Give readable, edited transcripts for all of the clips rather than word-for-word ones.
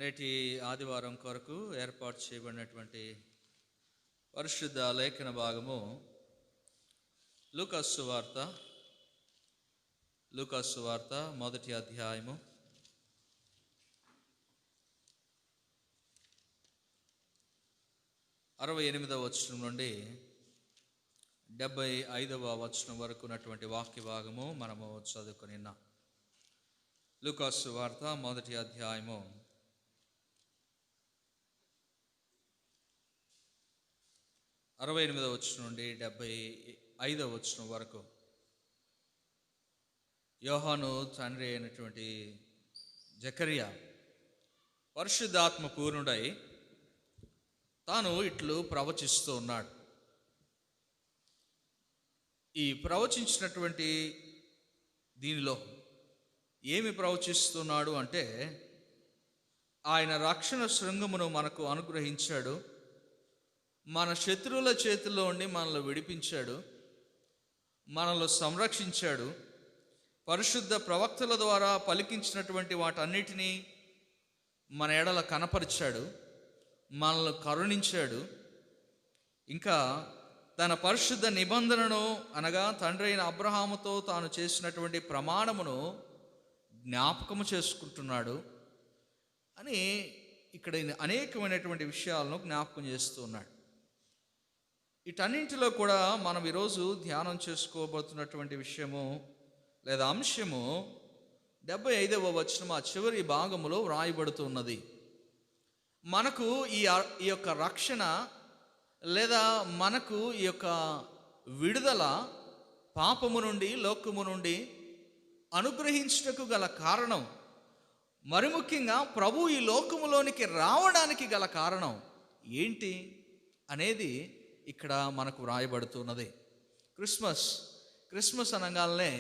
నేటి ఆదివారం కొరకు ఏర్పాటు చేయబడినటువంటి పరిశుద్ధ లేఖన భాగము లూకాసు వార్త మొదటి అధ్యాయము 68వ వచనం నుండి 75వ వచనం వరకు ఉన్నటువంటి వాక్య భాగము మనము చదువుకునిన్నాం. లూకాసు వార్త మొదటి అధ్యాయము 68వ వచనం నుండి 75వ వచనం వరకు. యోహాను తండ్రి అయినటువంటి జకరియా పరిశుద్ధాత్మ పూర్ణుడై తాను ఇట్లు ప్రవచిస్తూ ఉన్నాడు. ఈ ప్రవచించినటువంటి దీనిలో ఏమి ప్రవచిస్తున్నాడు అంటే, ఆయన రక్షణ శృంగమును మనకు అనుగ్రహించాడు, మన శత్రువుల చేతుల్లో ఉండి మనల్ని విడిపించాడు, మనల్ని సంరక్షించాడు, పరిశుద్ధ ప్రవక్తల ద్వారా పలికించినటువంటి వాటన్నిటినీ మన ఎడల కనపరిచాడు, మనల్ని కరుణించాడు. ఇంకా తన పరిశుద్ధ నిబంధనను అనగా తండ్రి అయిన అబ్రహాముతో తాను చేసినటువంటి ప్రమాణమును జ్ఞాపకము చేసుకుంటున్నాడు అని ఇక్కడ అనేకమైనటువంటి విషయాలను జ్ఞాపకం చేస్తూ ఉన్నాడు. వీటన్నింటిలో కూడా మనం ఈరోజు ధ్యానం చేసుకోబోతున్నటువంటి విషయము లేదా అంశము 75వ వచనం ఆ చివరి భాగములో వ్రాయబడుతున్నది. మనకు ఈ యొక్క రక్షణ లేదా మనకు ఈ యొక్క విడుదల పాపము నుండి లోకము నుండి అనుగ్రహించుటకు గల కారణం, మరి ముఖ్యంగా ప్రభు ఈ లోకములోనికి రావడానికి గల కారణం ఏంటి అనేది ఇక్కడ మనకు వ్రాయబడుతున్నది. క్రిస్మస్ అనగానే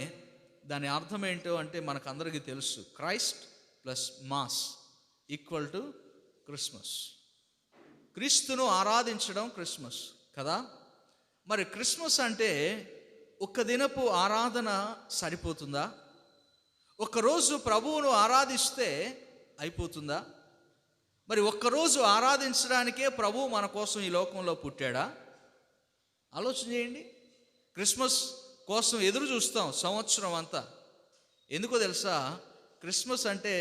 దాని అర్థం ఏంటో అంటే మనకు అందరికీ తెలుసు. Christ plus mass equal to Christmas. క్రీస్తును ఆరాధించడం క్రిస్మస్ కదా. మరి క్రిస్మస్ అంటే ఒక్క దినపు ఆరాధన సరిపోతుందా? ఒక్కరోజు ప్రభువును ఆరాధిస్తే అయిపోతుందా? మరి ఒక్కరోజు ఆరాధించడానికే ప్రభువు మన కోసం ఈ లోకంలో పుట్టాడా? ఆలోచన చేయండి. క్రిస్మస్ కోసం ఎదురు చూస్తాం సంవత్సరం అంతా. ఎందుకో తెలుసా? క్రిస్మస్ అంటే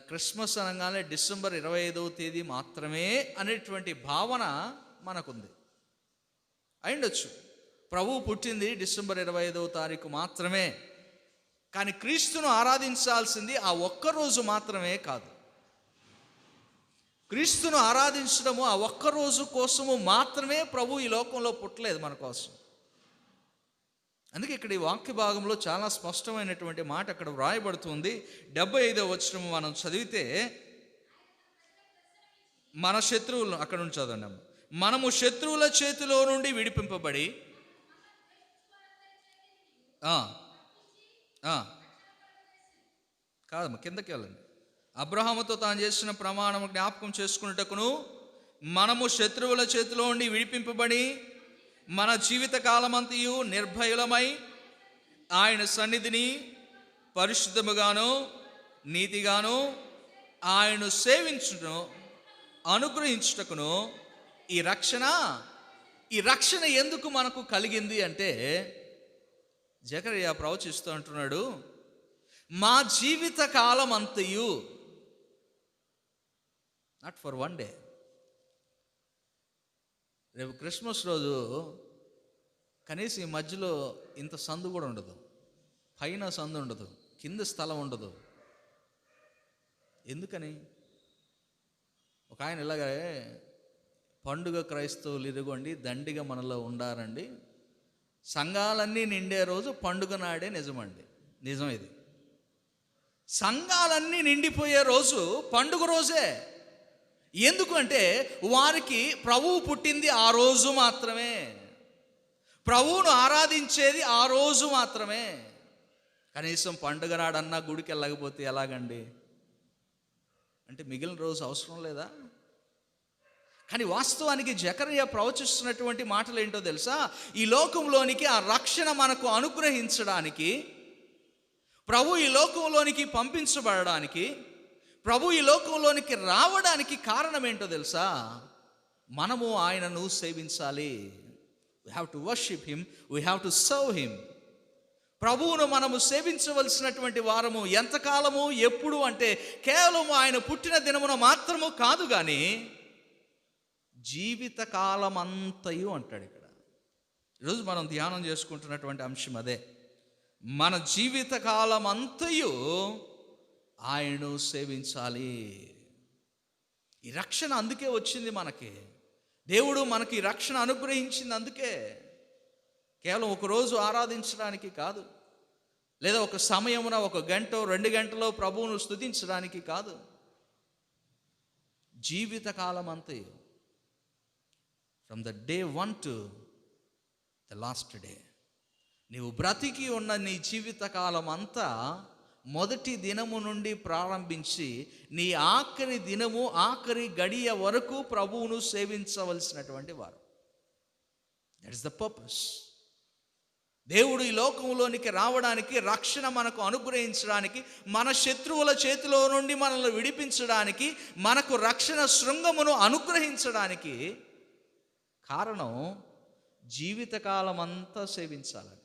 క్రిస్మస్ అనగానే డిసెంబర్ 25వ తేదీ మాత్రమే అనేటువంటి భావన మనకుంది. అయిండొచ్చు, ప్రభువు పుట్టింది డిసెంబర్ 25వ తారీఖు మాత్రమే. కానీ క్రీస్తును ఆరాధించాల్సింది ఆ ఒక్కరోజు మాత్రమే కాదు. క్రీస్తును ఆరాధించడము ఆ ఒక్కరోజు కోసము మాత్రమే ప్రభు ఈ లోకంలో పుట్టలేదు మన కోసం. అందుకే ఇక్కడ ఈ వాక్య భాగంలో చాలా స్పష్టమైనటువంటి మాట అక్కడ వ్రాయబడుతుంది. 75వ వచనము మనం చదివితే, మన శత్రువులను అక్కడ నుంచి చదవండి. మనము శత్రువుల చేతిలో నుండి విడిపింపబడి కాదమ్మా కిందకి వెళ్ళండి. అబ్రహాముతో తాను చేసిన ప్రమాణం జ్ఞాపకం చేసుకున్నటకును మనము శత్రువుల చేతిలో నుండి విడిపింపబడి మన జీవిత కాలమంతయు నిర్భయులమై ఆయన సన్నిధిని పరిశుద్ధముగాను నీతిగాను ఆయనను సేవించుటను అనుగ్రహించుటకును ఈ రక్షణ ఎందుకు మనకు కలిగింది అంటే, జకరియా ప్రవచిస్తూ అంటున్నాడు, మా జీవిత కాలం అంతయు, నాట్ ఫర్ వన్ డే. రేపు క్రిస్మస్ రోజు కనీసం ఈ మధ్యలో ఇంత సందు కూడా ఉండదు, పైన సందు ఉండదు, కింద స్థలం ఉండదు. ఎందుకని? ఒక ఆయన ఇలాగే, పండుగ క్రైస్తవులు ఇదిగోండి దండిగా మనలో ఉండారండి, సంఘాలన్నీ నిండే రోజు పండుగ నాడే నిజమండి. నిజం ఇది. సంఘాలన్నీ నిండిపోయే రోజు పండుగ రోజే. ఎందుకంటే వారికి ప్రభువు పుట్టింది ఆ రోజు మాత్రమే, ప్రభువును ఆరాధించేది ఆ రోజు మాత్రమే. కనీసం పండుగ నాడన్నా గుడికి వెళ్ళకపోతే ఎలాగండి అంటే మిగిలిన రోజు అవసరం లేదా? కానీ వాస్తవానికి జకరియా ప్రవచిస్తున్నటువంటి మాటలు ఏంటో తెలుసా? ఈ లోకంలోనికి ఆ రక్షణ మనకు అనుగ్రహించడానికి, ప్రభు ఈ లోకంలోనికి పంపించబడడానికి, ప్రభు ఈ లోకంలోనికి రావడానికి కారణం ఏంటో తెలుసా? మనము ఆయనను సేవించాలి. We have to worship him, we have to serve him. ప్రభువును మనము సేవించవలసినటువంటి వారము ఎంతకాలము, ఎప్పుడు అంటే కేవలం ఆయన పుట్టిన దినమున మాత్రము కాదు, కానీ జీవితకాలం అంతయు అంటాడు ఇక్కడ. ఈరోజు మనం ధ్యానం చేసుకుంటున్నటువంటి అంశం అదే. మన జీవితకాలం అంతయు ఆయనను సేవించాలి. ఈ రక్షణ అందుకే వచ్చింది మనకి. దేవుడు మనకి రక్షణ అనుగ్రహించింది అందుకే. కేవలం ఒకరోజు ఆరాధించడానికి కాదు, లేదా ఒక సమయమున 1 గంట 2 గంటలో ప్రభువును స్తుతించడానికి కాదు. జీవితకాలం అంతయు, from the day 1 to the last day. నీవు బ్రతికి ఉన్న నీ జీవితకాలం అంతా మొదటి దినము నుండి ప్రారంభించి నీ ఆఖరి దినము, ఆఖరి గడియ వరకు ప్రభువును సేవించవలసినటువంటి వారు. That is the purpose. దేవుడు ఈ లోకంలోనికి రావడానికి, రక్షణ మనకు అనుగ్రహించడానికి, మన శత్రువుల చేతిలో నుండి మనల్ని విడిపించడానికి, మనకు రక్షణ శృంగమును అనుగ్రహించడానికి కారణం జీవితకాలం అంతా సేవించాలని,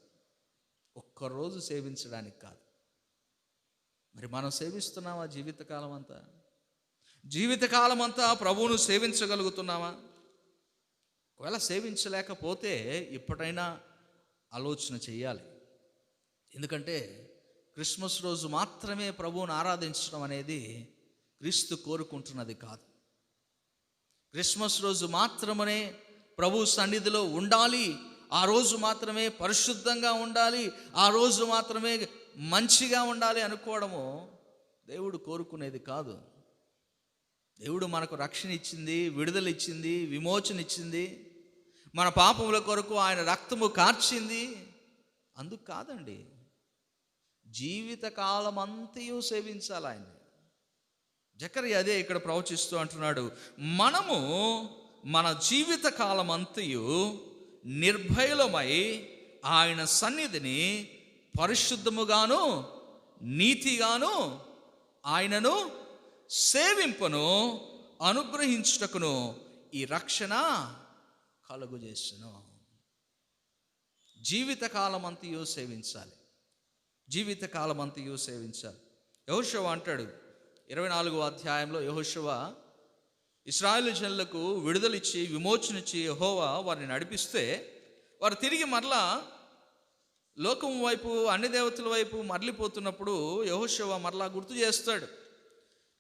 ఒక్కరోజు సేవించడానికి కాదు. మరి మనం సేవిస్తున్నామా జీవితకాలం అంతా? జీవితకాలం అంతా ప్రభువును సేవించగలుగుతున్నామా? ఒకవేళ సేవించలేకపోతే ఇప్పటైనా ఆలోచన చేయాలి. ఎందుకంటే క్రిస్మస్ రోజు మాత్రమే ప్రభువును ఆరాధించడం అనేది క్రీస్తు కోరుకుంటున్నది కాదు. క్రిస్మస్ రోజు మాత్రమే ప్రభు సన్నిధిలో ఉండాలి, ఆ రోజు మాత్రమే పరిశుద్ధంగా ఉండాలి, ఆ రోజు మాత్రమే మంచిగా ఉండాలి అనుకోవడము దేవుడు కోరుకునేది కాదు. దేవుడు మనకు రక్షణ ఇచ్చింది, విడుదల ఇచ్చింది, విమోచన ఇచ్చింది, మన పాపముల కొరకు ఆయన రక్తము కార్చింది. అందుకు కాదండి, జీవితకాలం అంతయు సేవించాలి ఆయన. జకర్యా అదే ఇక్కడ ప్రవచిస్తూ అంటున్నాడు, మనము మన జీవితకాలం అంతయు నిర్భయులమై ఆయన సన్నిధిని పరిశుద్ధముగాను నీతిగాను ఆయనను సేవింపను అనుగ్రహించుటకును ఈ రక్షణ కలుగు చేస్తును. జీవితకాలం అంతయు సేవించాలి, జీవితకాలం అంతయు సేవించాలి. యెహోషువ అంటాడు 24వ అధ్యాయంలో, యెహోషువ ఇశ్రాయేలు జనులకు విడుదలిచ్చి విమోచనిచ్చి యెహోవా వారిని నడిపిస్తే వారు తిరిగి మరలా లోకం వైపు, అన్ని దేవతల వైపు మరలిపోతున్నప్పుడు యెహోషువ మరలా గుర్తు చేస్తాడు,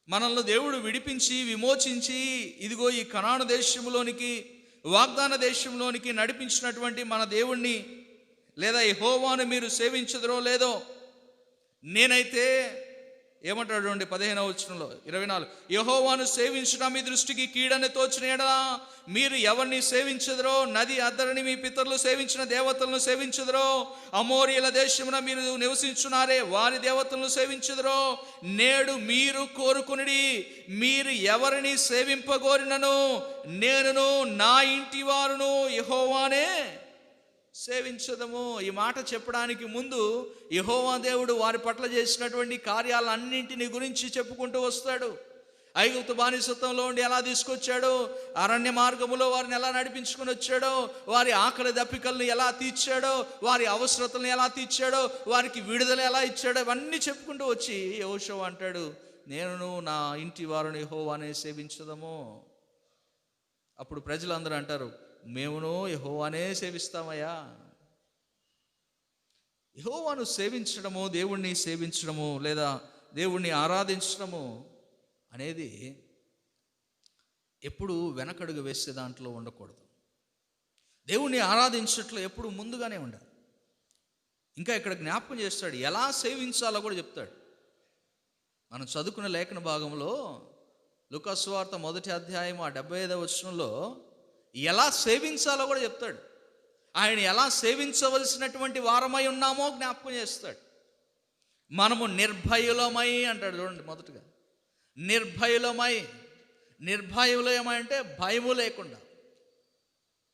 మనల్ని దేవుడు విడిపించి విమోచించి ఇదిగో ఈ కనాను దేశంలోనికి, వాగ్దాన దేశంలోనికి నడిపించినటువంటి మన దేవుణ్ణి లేదా యెహోవాను మీరు సేవించదురో లేదో, నేనైతే ఏమంటాడు అండి 15వ వచనంలో 24, యెహోవాను సేవించుట మీ దృష్టికి కీడని తోచిన ఎడలా మీరు ఎవరిని సేవించదురో, నది అద్దరిని మీ పితరులు సేవించిన దేవతలను సేవించదురో, అమోరియల దేశమున మీరు నివసించున్నారే వారి దేవతలను సేవించదురో, నేడు మీరు కోరుకునిడి మీరు ఎవరిని సేవింపగోరినను నేనును నా ఇంటి వారును యెహోవానే సేవించదము. ఈ మాట చెప్పడానికి ముందు యెహోవా దేవుడు వారి పట్ల చేసినటువంటి కార్యాలన్నింటిని గురించి చెప్పుకుంటూ వస్తాడు. ఐగుప్తు బానిసత్వంలో ఉండి ఎలా తీసుకొచ్చాడో, అరణ్య మార్గములో వారిని ఎలా నడిపించుకొని వచ్చాడో, వారి ఆకలి దప్పికలను ఎలా తీర్చాడో, వారి అవసరతలను ఎలా తీర్చాడో, వారికి విడుదల ఎలా ఇచ్చాడో, ఇవన్నీ చెప్పుకుంటూ వచ్చి యెహోషువ అంటాడు, నేను నా ఇంటి వారిని యెహోవానే సేవించదము. అప్పుడు ప్రజలందరూ అంటారు, మేమును యెహోవానే సేవిస్తామయ్యా. యెహోవాను సేవించడము, దేవుణ్ణి సేవించడము లేదా దేవుణ్ణి ఆరాధించడము అనేది ఎప్పుడు వెనకడుగు వేసే దాంట్లో ఉండకూడదు. దేవుణ్ణి ఆరాధించట్లో ఎప్పుడు ముందుగానే ఉండాలి. ఇంకా ఇక్కడ జ్ఞాపకం చేస్తాడు, ఎలా సేవించాలో కూడా చెప్తాడు. మనం చదువుకున్న లేఖన భాగంలో లూకా సువార్త 1వ అధ్యాయం 75వ వచనంలో ఎలా సేవించాలో కూడా చెప్తాడు. ఆయన ఎలా సేవించవలసినటువంటి వారమై ఉన్నామో జ్ఞాపకం చేస్తాడు. మనము నిర్భయులమై అంటాడు చూడండి. మొదటగా నిర్భయులమై, నిర్భయులమై అంటే భయము లేకుండా,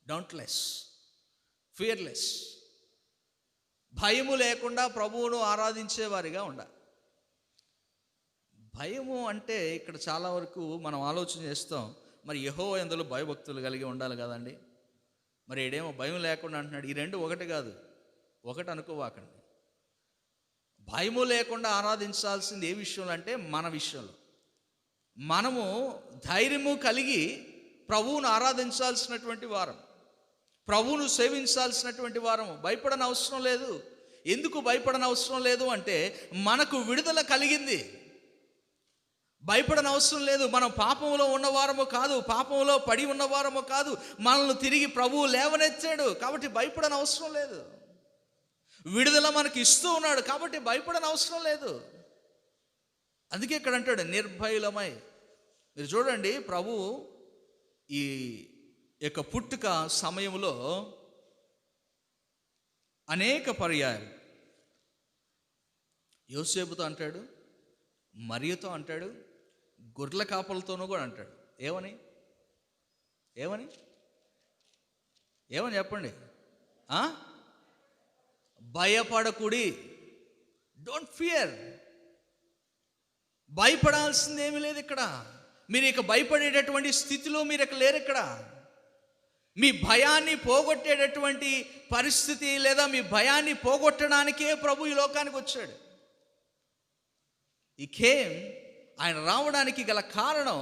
డౌంట్లెస్, ఫియర్లెస్, భయము లేకుండా ప్రభువును ఆరాధించేవారిగా ఉండాలి. భయము అంటే ఇక్కడ చాలా వరకు మనం ఆలోచన చేస్తాం, మరి యెహోవా యందు భయభక్తులు కలిగి ఉండాలి కదండి. మరి ఈడేమో భయం లేకుండా అంటున్నాడు. ఈ రెండు ఒకటి కాదు, ఒకటి అనుకోవాకండి. భయము లేకుండా ఆరాధించాల్సింది ఏ విషయంలో అంటే మన విషయంలో. మనము ధైర్యము కలిగి ప్రభువును ఆరాధించాల్సినటువంటి వారం, ప్రభువును సేవించాల్సినటువంటి వారము. భయపడని అవసరం లేదు. ఎందుకు భయపడని అవసరం లేదు అంటే మనకు విడుదల కలిగింది. భయపడని అవసరం లేదు. మనం పాపంలో ఉన్నవారము కాదు, పాపంలో పడి ఉన్నవారము కాదు. మనల్ని తిరిగి ప్రభువు లేవనెత్తాడు కాబట్టి భయపడని అవసరం లేదు. విడుదల మనకి ఇస్తూ ఉన్నాడు కాబట్టి భయపడని అవసరం లేదు. అందుకే ఇక్కడ అంటాడు నిర్భయులమై. మీరు చూడండి, ప్రభు ఈ యొక్క పుట్టుక సమయంలో అనేక పర్యాయాలు యోసేపుతో అంటాడు, మరియతో అంటాడు, గొర్రెల కాపలతోనూ కూడా అంటాడు. ఏమని ఏమని ఏమని చెప్పండి. భయపడకుడి, డోంట్ ఫియర్. భయపడాల్సింది ఏమీ లేదు ఇక్కడ. మీరు ఇక భయపడేటటువంటి స్థితిలో మీరు ఇక లేరు. ఇక్కడ మీ భయాన్ని పోగొట్టేటటువంటి పరిస్థితి లేదా మీ భయాన్ని పోగొట్టడానికే ప్రభు ఈ లోకానికి వచ్చాడు. ఈ కేమ్, ఆయన రావడానికి గల కారణం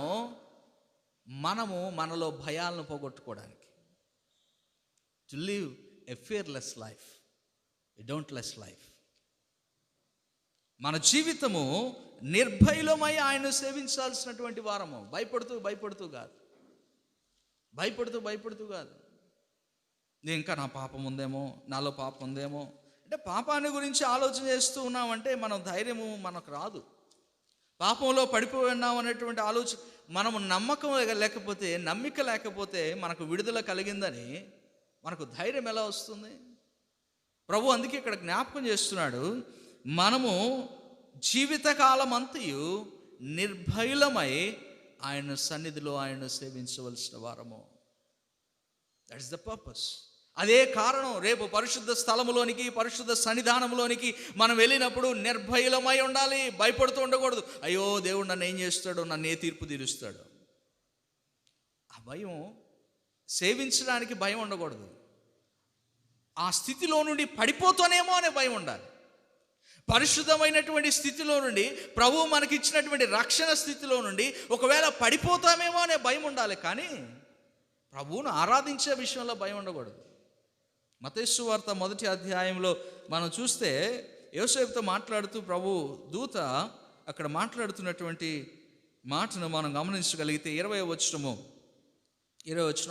మనలో భయాలను పోగొట్టుకోవడానికి. To live a fearless life, a dauntless life. మన జీవితము నిర్భయులమై ఆయన సేవించాల్సినటువంటి వారము. భయపడుతూ కాదు. నేను ఇంకా నా పాపం ఉందేమో, నాలో పాపం ఉందేమో అంటే పాపాన్ని గురించి ఆలోచన చేస్తూ ఉన్నామంటే మనం ధైర్యము మనకు రాదు. పాపంలో పడిపోయి ఉన్నాం అనేటువంటి ఆలోచన, మనము నమ్మిక లేకపోతే మనకు విడుదల కలిగిందని మనకు ధైర్యం ఎలా వస్తుంది? ప్రభు అందుకే ఇక్కడ జ్ఞాపకం చేస్తున్నాడు, మనము జీవితకాలం అంతయు నిర్భయులమై ఆయన సన్నిధిలో ఆయన సేవించవలసిన వారము. That is the purpose. అదే కారణం, రేపు పరిశుద్ధ స్థలములోనికి, పరిశుద్ధ సన్నిధానంలోనికి మనం వెళ్ళినప్పుడు నిర్భయులమై ఉండాలి. భయపడుతూ ఉండకూడదు. అయ్యో దేవుడు నన్ను ఏం చేస్తాడు, నన్ను ఏ తీర్పు తీరుస్తాడు. ఆ భయం, సేవించడానికి భయం ఉండకూడదు. ఆ స్థితిలో నుండి పడిపోతానేమో అనే భయం ఉండాలి. పరిశుద్ధమైనటువంటి స్థితిలో నుండి, ప్రభువు మనకిచ్చినటువంటి రక్షణ స్థితిలో నుండి ఒకవేళ పడిపోతామేమో అనే భయం ఉండాలి. కానీ ప్రభువును ఆరాధించే విషయంలో భయం ఉండకూడదు. మత్తయి సువార్త 1వ అధ్యాయంలో మనం చూస్తే యోసేపుతో మాట్లాడుతూ ప్రభు దూత అక్కడ మాట్లాడుతున్నటువంటి మాటను మనం గమనించగలిగితే 20వ వచనము,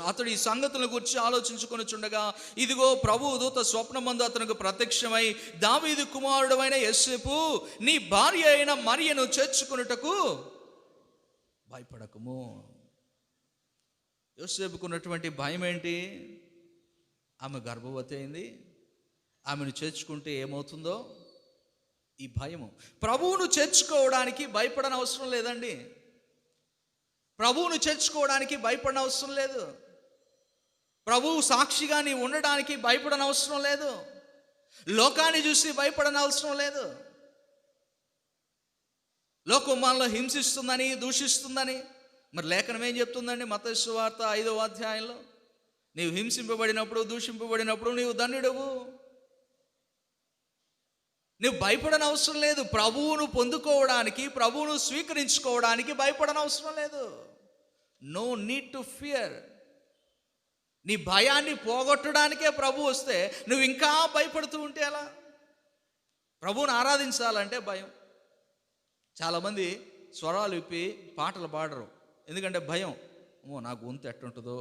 అతడు ఈ సంగతుల గురించి ఆలోచించుకొనుచుండగా ఇదిగో ప్రభు దూత స్వప్నమందు అతనికి ప్రత్యక్షమై, దావీదు కుమారుడు అయిన యోసేపు, నీ భార్య అయిన మరియను చేర్చుకొనుటకు భయపడకుము. యోసేపుకున్నటువంటి భయం ఏంటి? ఆమె గర్భవతి అయింది, ఆమెను చేర్చుకుంటే ఏమవుతుందో ఈ భయము. ప్రభువును చేర్చుకోవడానికి భయపడని అవసరం లేదండి. ప్రభువును చేర్చుకోవడానికి భయపడని అవసరం లేదు. ప్రభువు సాక్షిగా నీ ఉండడానికి భయపడని అవసరం లేదు. లోకాన్ని చూసి భయపడని అవసరం లేదు. లోకం మనలో హింసిస్తుందని, దూషిస్తుందని. మరి లేఖనం ఏం చెప్తుందండి? మత్తయి సువార్త 5వ అధ్యాయంలో, నీవు హింసింపబడినప్పుడు, దూషింపబడినప్పుడు నీవు ధన్యుడవు. నువ్వు భయపడని అవసరం లేదు. ప్రభువును పొందుకోవడానికి, ప్రభువును స్వీకరించుకోవడానికి భయపడని అవసరం లేదు. No need to fear. నీ భయాన్ని పోగొట్టడానికే ప్రభు వస్తే నువ్వు ఇంకా భయపడుతూ ఉంటే ఎలా? ప్రభువును ఆరాధించాలంటే భయం. చాలామంది స్వరాలు విప్పి పాటలు పాడరు, ఎందుకంటే భయం. ఓ నా గొంతు ఎట్టుంటుందో,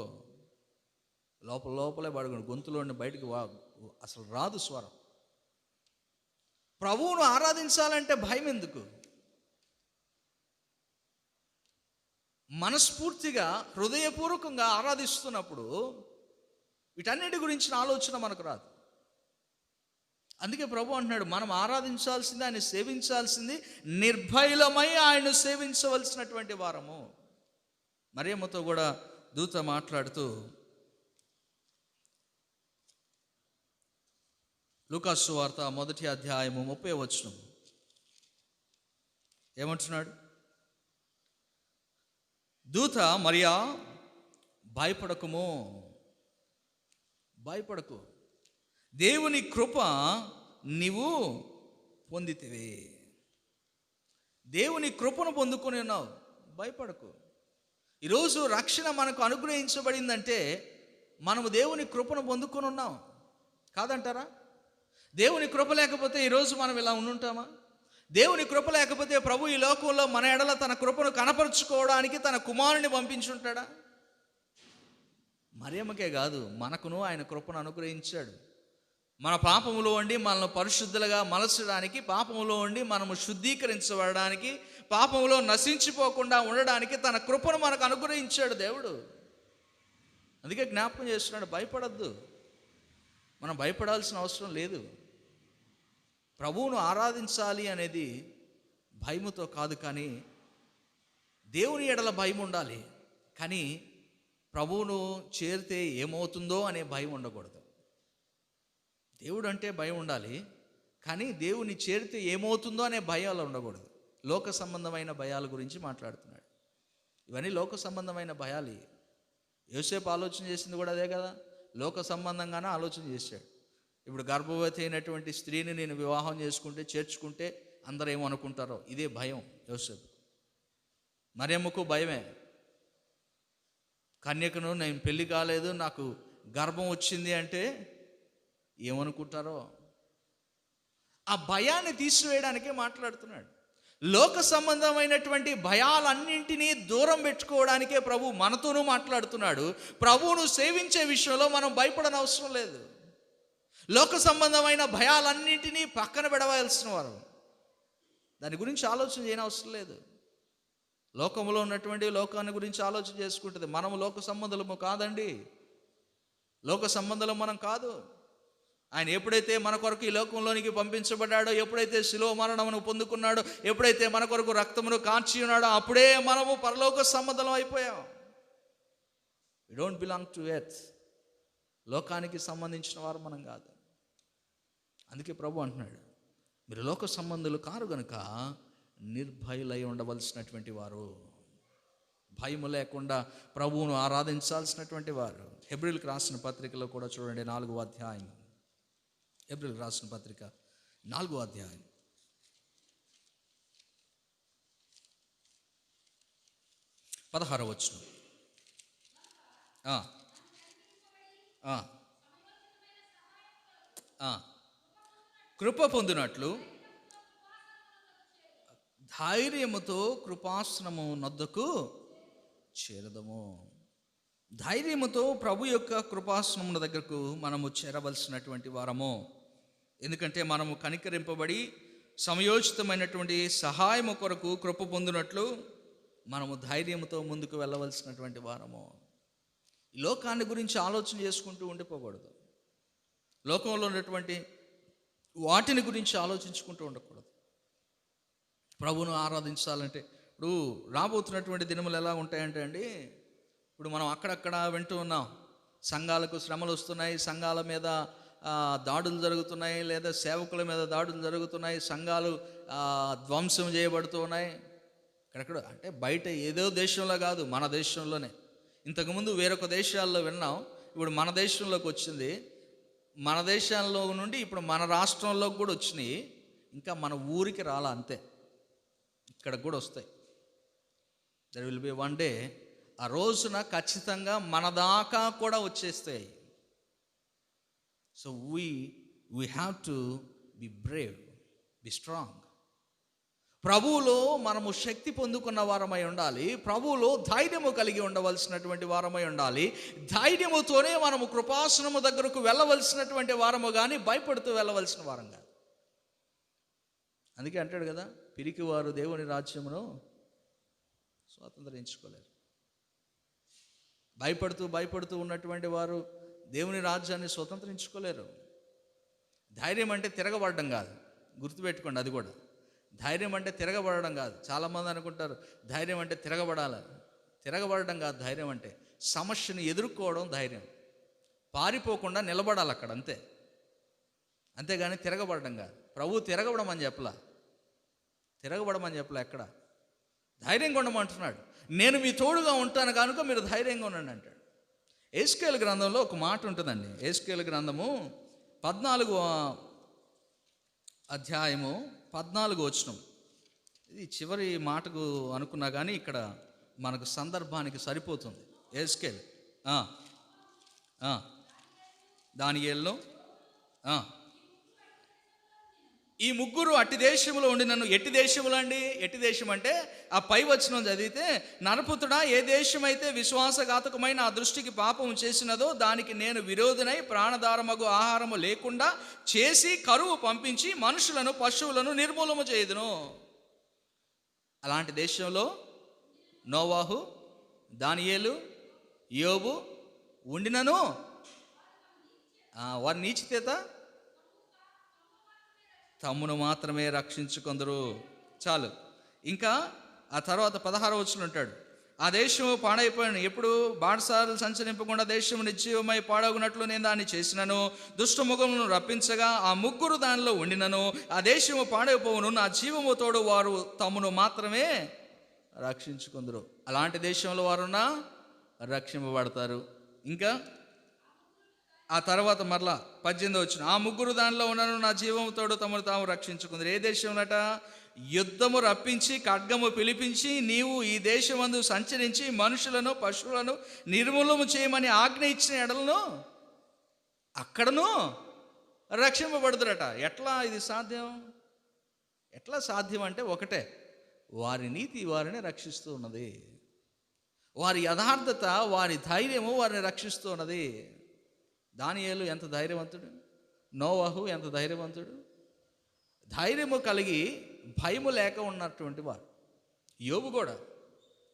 లోపలే పాడుకోండి, గొంతులోని బయటికి అసలు రాదు స్వరం. ప్రభువును ఆరాధించాలంటే భయం ఎందుకు? మనస్ఫూర్తిగా, హృదయపూర్వకంగా ఆరాధిస్తున్నప్పుడు వీటన్నిటి గురించిన ఆలోచన మనకు రాదు. అందుకే ప్రభు అంటున్నాడు, మనం ఆరాధించాల్సింది, ఆయన సేవించాల్సింది నిర్భయులమై ఆయన సేవించవలసినటువంటి వారము. మరియమ్మతో కూడా దూత మాట్లాడుతూ లూకాసు వార్త 1వ అధ్యాయము 30వ వచనం ఏమంటున్నాడు? దూత మరియా భయపడకుము, భయపడకు, దేవుని కృప నీవు పొందితివి. దేవుని కృపను పొందుకొని ఉన్నావు, భయపడకు. ఈరోజు రక్షణ మనకు అనుగ్రహించబడిందంటే మనము దేవుని కృపను పొందుకొని ఉన్నాం, కాదంటారా? దేవుని కృప లేకపోతే ఈరోజు మనం ఇలా ఉండుంటామా? దేవుని కృప లేకపోతే ప్రభు ఈ లోకంలో మన ఎడల తన కృపను కనపరుచుకోవడానికి తన కుమారుని పంపించుంటాడా? మరియమ్మకే కాదు, మనకును ఆయన కృపను అనుగ్రహించాడు. మన పాపములో ఉండి మనల్ని పరిశుద్ధులుగా మలచడానికి, పాపములో ఉండి మనము శుద్ధీకరించబడడానికి, పాపములో నశించిపోకుండా ఉండడానికి తన కృపను మనకు అనుగ్రహించాడు దేవుడు. అందుకే జ్ఞాపకం చేస్తున్నాడు, భయపడద్దు. మనం భయపడాల్సిన అవసరం లేదు. ప్రభువును ఆరాధించాలి అనేది భయముతో కాదు, కానీ దేవుని ఎడల భయం ఉండాలి. కానీ ప్రభువును చేరితే ఏమవుతుందో అనే భయం ఉండకూడదు. దేవుడు అంటే భయం ఉండాలి, కానీ దేవుని చేరితే ఏమవుతుందో అనే భయాలు ఉండకూడదు. లోక సంబంధమైన భయాల గురించి మాట్లాడుతున్నాడు. ఇవన్నీ లోక సంబంధమైన భయాలు. యోసేపు ఆలోచన చేసింది కూడా అదే కదా, లోక సంబంధంగానే ఆలోచన చేశాడు. ఇప్పుడు గర్భవతి అయినటువంటి స్త్రీని నేను వివాహం చేసుకుంటే, చేర్చుకుంటే అందరూ ఏమనుకుంటారో, ఇదే భయం యోసేపు. మరియమ్మకు భయమే. కన్యకను నేను పెళ్లి కాలేదు, నాకు గర్భం వచ్చింది అంటే ఏమనుకుంటారో, ఆ భయాన్ని తీసివేయడానికే మాట్లాడుతున్నాడు. లోక సంబంధమైనటువంటి భయాలన్నింటినీ దూరం పెట్టుకోవడానికే ప్రభు మనతోనూ మాట్లాడుతున్నాడు. ప్రభువును సేవించే విషయంలో మనం భయపడని అవసరం లేదు. లోక సంబంధమైన భయాలన్నింటినీ పక్కన పెడవలసిన వారు, దాని గురించి ఆలోచన చేయని అవసరం లేదు. లోకంలో ఉన్నటువంటి లోకాన్ని గురించి ఆలోచన చేసుకుంటుంది. మనము లోక సంబంధులము కాదండి, లోక సంబంధులం మనం కాదు. ఆయన ఎప్పుడైతే మన కొరకు ఈ లోకంలోనికి పంపించబడ్డాడో, ఎప్పుడైతే శిలువ మరణమును పొందుకున్నాడో, ఎప్పుడైతే మన కొరకు రక్తమును కాంచి ఉన్నాడో, అప్పుడే మనము పరలోక సంబంధం అయిపోయాం. We don't belong to earth. లోకానికి సంబంధించిన వారు మనం కాదు. అందుకే ప్రభు అంటున్నాడు, మీరు లోక సంబంధులు కారు గనుక నిర్భయులై ఉండవలసినటువంటి వారు, భయము లేకుండా ప్రభువును ఆరాధించాల్సినటువంటి వారు. హెబ్రీయులకు రాసిన పత్రికలో కూడా చూడండి, 4వ అధ్యాయం. హెబ్రీయులకు రాసిన పత్రిక 4వ అధ్యాయం 16వ వచనం. కృప పొందినట్లు ధైర్యముతో కృపాసనము నొద్దకు చేరదము. ధైర్యముతో ప్రభు యొక్క కృపాసనముల దగ్గరకు మనము చేరవలసినటువంటి వారము. ఎందుకంటే మనము కనికరింపబడి సమయోచితమైనటువంటి సహాయము కొరకు కృప పొందినట్లు మనము ధైర్యముతో ముందుకు వెళ్ళవలసినటువంటి వారము. ఈ లోకాన్ని గురించి ఆలోచన చేసుకుంటూ ఉండిపోకూడదు. లోకంలో ఉన్నటువంటి వాటిని గురించి ఆలోచించుకుంటూ ఉండకూడదు. ప్రభువును ఆరాధించాలంటే ఇప్పుడు రాబోతున్నటువంటి దినములు ఎలా ఉంటాయంటే అండి, ఇప్పుడు మనం అక్కడక్కడ వింటూ ఉన్నాం, సంఘాలకు శ్రమలు వస్తున్నాయి, సంఘాల మీద దాడులు జరుగుతున్నాయి, లేదా సేవకుల మీద దాడులు జరుగుతున్నాయి, సంఘాలు ధ్వంసం చేయబడుతూ ఉన్నాయి. ఇక్కడెక్కడ అంటే బయట ఏదో దేశంలో కాదు, మన దేశంలోనే. ఇంతకుముందు వేరొక దేశాల్లో విన్నాం, ఇప్పుడు మన దేశంలోకి వచ్చింది. మన దేశాల్లో నుండి ఇప్పుడు మన రాష్ట్రంలోకి కూడా వచ్చినాయి. ఇంకా మన ఊరికి రాలా, అంతే. ఇక్కడ కూడా వస్తాయి. There will be one day, ఆ రోజున ఖచ్చితంగా మన దాకా కూడా వచ్చేస్తాయి. So we have to be brave, be strong. ప్రభువులో మనము శక్తి పొందుకున్న వారమై ఉండాలి. ప్రభువులో ధైర్యము కలిగి ఉండవలసినటువంటి వారమై ఉండాలి. ధైర్యముతోనే మనము కృపాసనము దగ్గరకు వెళ్ళవలసినటువంటి వారము, కానీ భయపడుతూ వెళ్ళవలసిన వారం కాదు. అందుకే అంటాడు కదా, పిరికివారు దేవుని రాజ్యమును స్వాతంత్రించుకోలేరు. భయపడుతూ ఉన్నటువంటి వారు దేవుని రాజ్యాన్ని స్వతంత్రించుకోలేరు. ధైర్యం అంటే తిరగబడడం కాదు, గుర్తుపెట్టుకోండి. అది కూడా ధైర్యం అంటే తిరగబడడం కాదు. చాలామంది అనుకుంటారు ధైర్యం అంటే తిరగబడడం కాదు. ధైర్యం అంటే సమస్యను ఎదుర్కోవడం ధైర్యం. పారిపోకుండా నిలబడాలి అక్కడ, అంతే. అంతేగాని తిరగబడడం కాదు. ప్రభు తిరగబడమని చెప్పలా ఎక్కడ. ధైర్యంగా ఉండమంటున్నాడు. నేను మీ తోడుగా ఉంటాను కనుక మీరు ధైర్యంగా ఉండండి అంటాడు. యెహెజ్కేలు గ్రంథంలో ఒక మాట ఉంటుందండి. యెహెజ్కేలు గ్రంథము 14వ అధ్యాయము 14వ వచనం. ఇది చివరి మాటకు అనుకున్నా కానీ ఇక్కడ మనకు సందర్భానికి సరిపోతుంది. యెహెజ్కేలు దానియేలును ఈ ముగ్గురు అట్టి దేశంలో ఉండినను. ఎట్టి దేశములు అండి? ఎట్టి దేశం అంటే ఆ పై వచనం చదివితే, నరపుత్రుడా, ఏ దేశమైతే విశ్వాసఘాతకమైన ఆ దృష్టికి పాపం చేసినదో దానికి నేను విరోధినై ప్రాణధారమగు ఆహారము లేకుండా చేసి కరువు పంపించి మనుషులను పశువులను నిర్మూలము చేయదును. అలాంటి దేశంలో నోవాహు, దానియేలు, యోబు ఉండినను వారి నీచితేత తమ్మును మాత్రమే రక్షించుకొందరు. చాలు. ఇంకా ఆ తర్వాత 16వ వచనంలో ఉంటాడు, ఆ దేశము పాడైపోయాను. ఎప్పుడు బాటసారులు సంచరింపకుండా దేశము నిర్జీవమై పాడగునట్లు నేను దాన్ని చేసినను. దుష్టముఖములను రప్పించగా ఆ ముగ్గురు దానిలో ఉండినను. ఆ దేశము పాడైపోవును. నా జీవము తోడు వారు తమ్మును మాత్రమే రక్షించుకుందరు. అలాంటి దేశంలో వారున్నా రక్షింపబడతారు. ఇంకా ఆ తర్వాత మరలా 18వ వచనం, ఆ ముగ్గురు దానిలో ఉన్నాను, నా జీవముతోడు తమను తాము రక్షించుకుందరు. ఏ దేశంలోట? యుద్ధము రప్పించి ఖడ్గము పిలిపించి నీవు ఈ దేశమందు సంచరించి మనుషులను పశువులను నిర్మూలము చేయమని ఆజ్ఞ ఇచ్చిన ఎడలను అక్కడను రక్షింపబడుతురట. ఎట్లా ఇది సాధ్యం? ఎట్లా సాధ్యం అంటే ఒకటే, వారి నీతి వారిని రక్షిస్తూ ఉన్నది. వారి యథార్థత, వారి ధైర్యము వారిని రక్షిస్తూ ఉన్నది. దానియేలు ఎంత ధైర్యవంతుడు, నోవాహు ఎంత ధైర్యవంతుడు. ధైర్యము కలిగి భయము లేక ఉన్నటువంటి వారు. యోబు కూడా,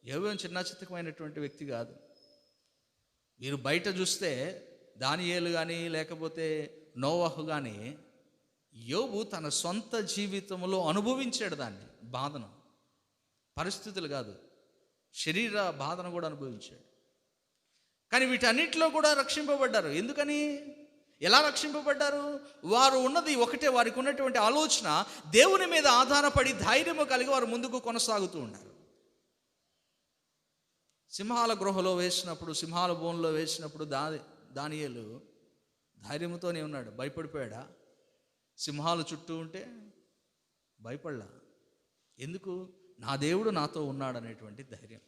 యోబు చిన్న చిత్తకమైనటువంటి వ్యక్తి కాదు. మీరు బయట చూస్తే దానియేలు కానీ లేకపోతే నోవాహు కానీ, యోబు తన సొంత జీవితంలో అనుభవించాడు దాన్ని, బాధను. పరిస్థితులు కాదు, శరీర బాధను కూడా అనుభవించాడు. కానీ వీటన్నిటిలో కూడా రక్షింపబడ్డారు. ఎందుకని? ఎలా రక్షింపబడ్డారు? వారు ఉన్నది ఒకటే, వారికి ఉన్నటువంటి ఆలోచన దేవుని మీద ఆధారపడి ధైర్యము కలిగి వారు ముందుకు కొనసాగుతూ ఉన్నారు. సింహాల గృహలో వేసినప్పుడు, సింహాల బోన్లో వేసినప్పుడు దానియేలు ధైర్యంతోనే ఉన్నాడు. భయపడిపోయాడా? సింహాలు చుట్టూ ఉంటే భయపడలా. ఎందుకు? నా దేవుడు నాతో ఉన్నాడు అనేటువంటి ధైర్యం.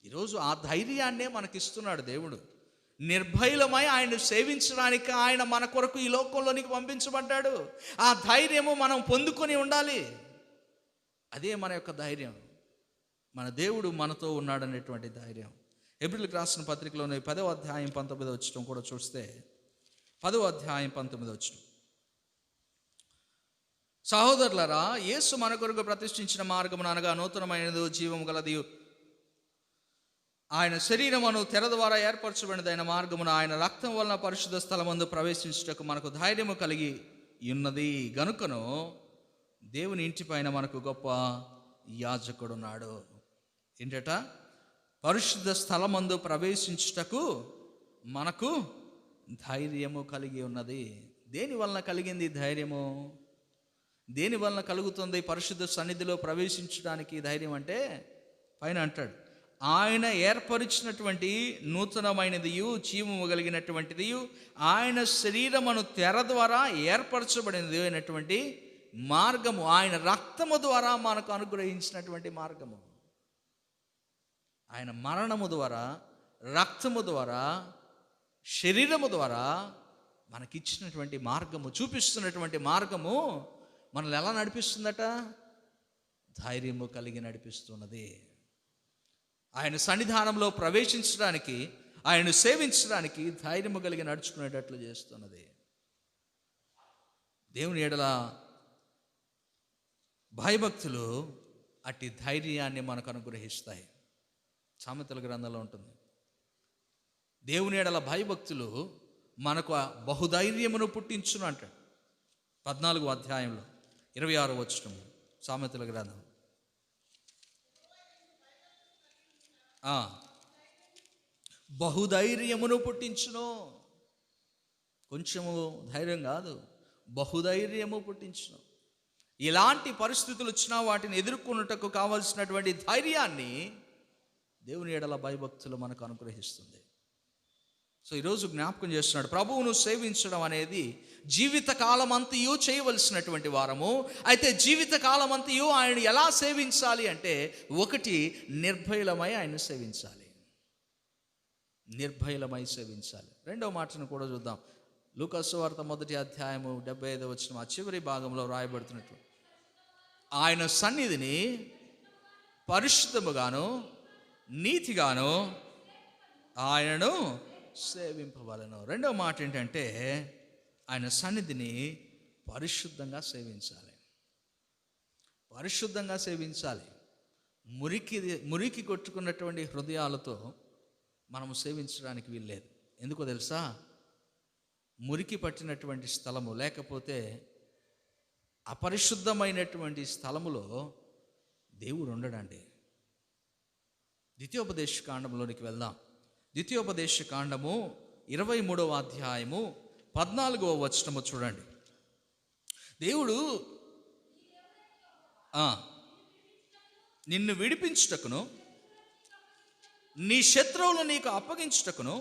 ఈరోజు ఆ ధైర్యాన్నే మనకిస్తున్నాడు దేవుడు. నిర్భయమై ఆయన్ని సేవించడానికి ఆయన మన కొరకు ఈ లోకంలోనికి పంపించబడ్డాడు. ఆ ధైర్యము మనం పొందుకొని ఉండాలి. అదే మన యొక్క ధైర్యం. మన దేవుడు మనతో ఉన్నాడనేటువంటి ధైర్యం. హెబ్రీయులకు రాసిన పత్రికలోని 10వ అధ్యాయం 19వ వచనం కూడా చూస్తే, 10వ అధ్యాయం 19వ వచనం, సహోదరులారా, యేసు మన కొరకు ప్రతిష్ఠించిన మార్గమును అనగా నూతనమైనది, జీవము గలది, ఆయన శరీరమును తెర ద్వారా ఏర్పరచబడినదైన మార్గమును ఆయన రక్తం వలన పరిశుద్ధ స్థలమందు ప్రవేశించుటకు మనకు ధైర్యము కలిగి ఉన్నది గనుకను దేవుని ఇంటిపైన మనకు గొప్ప యాజకుడున్నాడు. ఏంటట? పరిశుద్ధ స్థలమందు ప్రవేశించుటకు మనకు ధైర్యము కలిగి ఉన్నది. దేని వలన కలిగింది ధైర్యము? దేని వలన కలుగుతుంది పరిశుద్ధ సన్నిధిలో ప్రవేశించడానికి ధైర్యం అంటే? పైన అంటాడు, ఆయన ఏర్పరిచినటువంటి నూతనమైనదియు జీవము కలిగినటువంటిదియు ఆయన శరీరమును తెర ద్వారా ఏర్పరచబడినది అయినటువంటి మార్గము, ఆయన రక్తము ద్వారా మనకు అనుగ్రహించినటువంటి మార్గము. ఆయన మరణము ద్వారా, రక్తము ద్వారా, శరీరము ద్వారా మనకిచ్చినటువంటి మార్గము, చూపిస్తున్నటువంటి మార్గము మనల్ని ఎలా నడిపిస్తుందట? ధైర్యము కలిగి నడిపిస్తున్నది. ఆయన సన్నిధానంలో ప్రవేశించడానికి, ఆయన సేవించడానికి ధైర్యము కలిగి నడుచుకునేటట్లు చేస్తున్నది. దేవుని ఎడల భయభక్తులు అట్టి ధైర్యాన్ని మనకు అనుగ్రహిస్తాయి. సామెతల గ్రంథంలో ఉంటుంది, దేవుని ఎడల భయభక్తులు మనకు బహుధైర్యమును పుట్టించును అంటాడు. 14వ అధ్యాయంలో 26వ వచనం సామెతల గ్రంథం. బహుధైర్యమును పుట్టించును. కొంచెము ధైర్యం కాదు, బహుధైర్యము పుట్టించును. ఇలాంటి పరిస్థితులు వచ్చినా వాటిని ఎదుర్కొనుటకు కావలసినటువంటి ధైర్యాన్ని దేవుని ఎడల భయభక్తులు మనకు అనుగ్రహిస్తుంది. సో ఈరోజు జ్ఞాపకం చేస్తున్నాడు, ప్రభువును సేవించడం అనేది జీవితకాలం అంతయు చేయవలసినటువంటి వారము. అయితే జీవితకాలం అంతయు ఆయన ఎలా సేవించాలి అంటే, ఒకటి, నిర్భయలమై ఆయన సేవించాలి. నిర్భయలమై సేవించాలి. రెండవ మాటను కూడా చూద్దాం. లూకా సువార్త 1వ అధ్యాయము 75వ వచనం ఆ చివరి భాగంలో రాయబడుతున్నట్టు, ఆయన సన్నిధిని పరిశుద్ధముగాను నీతిగాను ఆయనను సేవింపవలను. రెండవ మాట ఏంటంటే, ఆయన సన్నిధిని పరిశుద్ధంగా సేవించాలి. పరిశుద్ధంగా సేవించాలి. మురికి కొట్టుకున్నటువంటి హృదయాలతో మనము సేవించడానికి వీల్లేదు. ఎందుకో తెలుసా? మురికి పట్టినటువంటి స్థలము, లేకపోతే అపరిశుద్ధమైనటువంటి స్థలములో దేవుడు ఉండడండి. ద్వితీయోపదేశ కాండంలోనికి వెళ్దాం. ద్వితీయోపదేశ కాండము 23వ అధ్యాయము 14వ వచనము చూడండి. దేవుడు నిన్ను విడిపించుటకును నీ శత్రువులు నీకు అప్పగించుటకును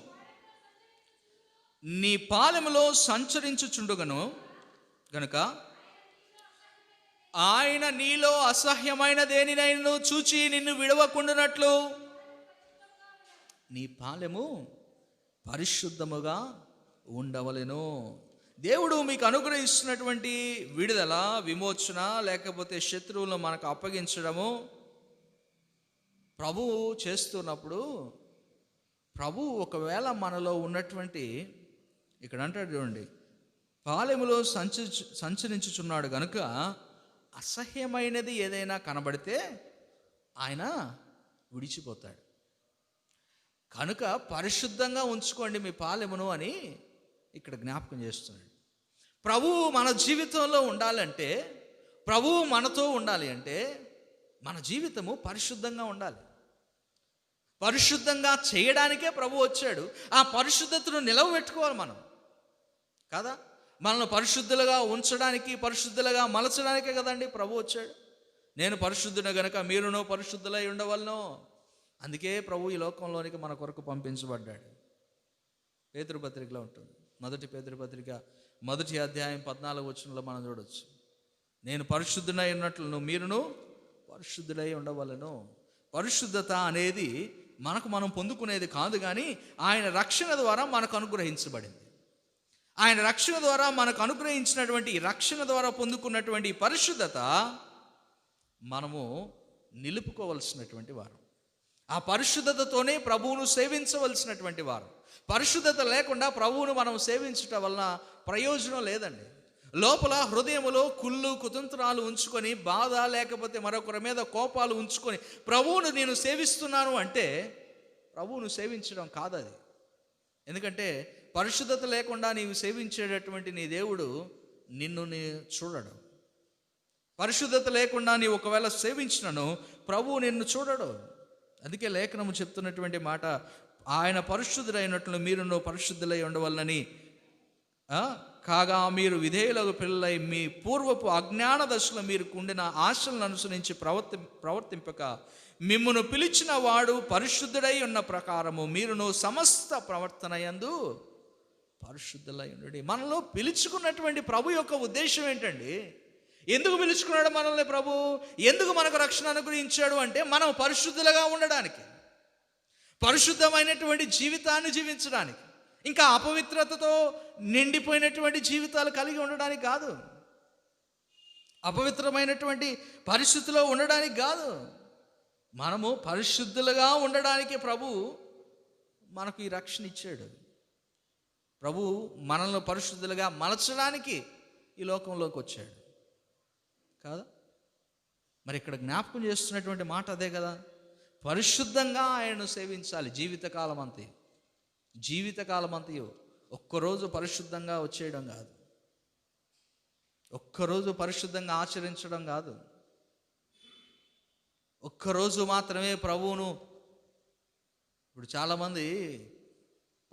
నీ పాలెములో సంచరించుచుండుగను గనుక ఆయన నీలో అసహ్యమైన దేనినైనా చూచి నిన్ను విడవకుండునట్లు నీ పాలెము పరిశుద్ధముగా ఉండవలెను. దేవుడు మీకు అనుగ్రహిస్తున్నటువంటి విడుదల, విమోచన, లేకపోతే శత్రువులను మనకు అప్పగించడము ప్రభువు చేస్తున్నప్పుడు, ప్రభువు ఒకవేళ మనలో ఉన్నటువంటి, ఇక్కడ అంటాడు చూడండి, పాలెములో సంచరించుచున్నాడు గనుక అసహ్యమైనది ఏదైనా కనబడితే ఆయన విడిచిపోతాడు. కనుక పరిశుద్ధంగా ఉంచుకోండి మీ పాలెమును అని ఇక్కడ జ్ఞాపకం చేస్తున్నాడు. ప్రభువు మన జీవితంలో ఉండాలంటే, ప్రభువు మనతో ఉండాలి అంటే, మన జీవితము పరిశుద్ధంగా ఉండాలి. పరిశుద్ధంగా చేయడానికే ప్రభు వచ్చాడు. ఆ పరిశుద్ధతను నిలవబెట్టుకోవాలి మనం, కదా? మనల్ని పరిశుద్ధులుగా ఉంచడానికి, పరిశుద్ధులుగా మలచడానికే కదండి ప్రభు వచ్చాడు. నేను పరిశుద్ధుని గనక మీరును పరిశుద్ధులై ఉండవలను. అందుకే ప్రభు ఈ లోకంలోనికి మన కొరకు పంపించబడ్డాడు. పేతురు పత్రికలో ఉంటుంది. 1 పేతురు పత్రిక 1వ అధ్యాయం 14వ వచనంలో మనం చూడవచ్చు, నేను పరిశుద్ధునై ఉన్నట్లు మీరును పరిశుద్ధులై ఉండవలను. పరిశుద్ధత అనేది మనకు మనం పొందుకునేది కాదు, కానీ ఆయన రక్షణ ద్వారా మనకు అనుగ్రహించబడింది. ఆయన రక్షణ ద్వారా మనకు అనుగ్రహించినటువంటి రక్షణ ద్వారా పొందుకున్నటువంటి పరిశుద్ధత మనము నిలుపుకోవలసినటువంటి వారు. ఆ పరిశుద్ధతతోనే ప్రభువును సేవించవలసినటువంటి వారు. పరిశుద్ధత లేకుండా ప్రభువును మనం సేవించటం వలన ప్రయోజనం లేదండి. లోపల హృదయములో కుళ్ళు కుతంత్రాలు ఉంచుకొని, బాధ లేకపోతే మరొకరి మీద కోపాలు ఉంచుకొని ప్రభువును నేను సేవిస్తున్నాను అంటే ప్రభువును సేవించడం కాదది. ఎందుకంటే పరిశుద్ధత లేకుండా నీవు సేవించేటటువంటి నీ దేవుడు నిన్ను చూడడు. పరిశుద్ధత లేకుండా నీవు ఒకవేళ సేవించినను ప్రభువు నిన్ను చూడడు. అందుకే లేఖనము చెప్తున్నటువంటి మాట, ఆయన పరిశుద్ధులైనట్లు మీరును పరిశుద్ధులై ఉండవలనని, కాగా మీరు విధేయులకు పిల్లలై మీ పూర్వపు అజ్ఞాన దశలో మీరు ఉండిన ఆశలను అనుసరించి ప్రవర్తింపక మిమ్మును పిలిచిన వాడు పరిశుద్ధుడై ఉన్న ప్రకారము మీరును సమస్త ప్రవర్తన యందు పరిశుద్ధులై ఉండండి. మనలో పిలుచుకున్నటువంటి ప్రభు యొక్క ఉద్దేశం ఏంటండి? ఎందుకు పిలుచుకున్నాడు మనల్ని ప్రభు? ఎందుకు మనకు రక్షణ అనుగ్రహించాడు అంటే, మనం పరిశుద్ధులుగా ఉండడానికి, పరిశుద్ధమైనటువంటి జీవితాన్ని జీవించడానికి, ఇంకా అపవిత్రతతో నిండిపోయినటువంటి జీవితాలు కలిగి ఉండడానికి కాదు, అపవిత్రమైనటువంటి పరిస్థితిలో ఉండడానికి కాదు. మనము పరిశుద్ధులుగా ఉండడానికి ప్రభు మనకు ఈ రక్షణ ఇచ్చాడు. ప్రభు మనల్ని పరిశుద్ధులుగా మలచడానికి ఈ లోకంలోకి వచ్చాడు, కాదా? మరి ఇక్కడ జ్ఞాపకం చేస్తున్నటువంటి మాట అదే కదా. పరిశుద్ధంగా ఆయనను సేవించాలి జీవితకాలం అంతే. జీవితకాలం అంతయు ఒక్కరోజు పరిశుద్ధంగా వచ్చేయడం కాదు, ఒక్కరోజు పరిశుద్ధంగా ఆచరించడం కాదు, ఒక్కరోజు మాత్రమే ప్రభువును. ఇప్పుడు చాలామంది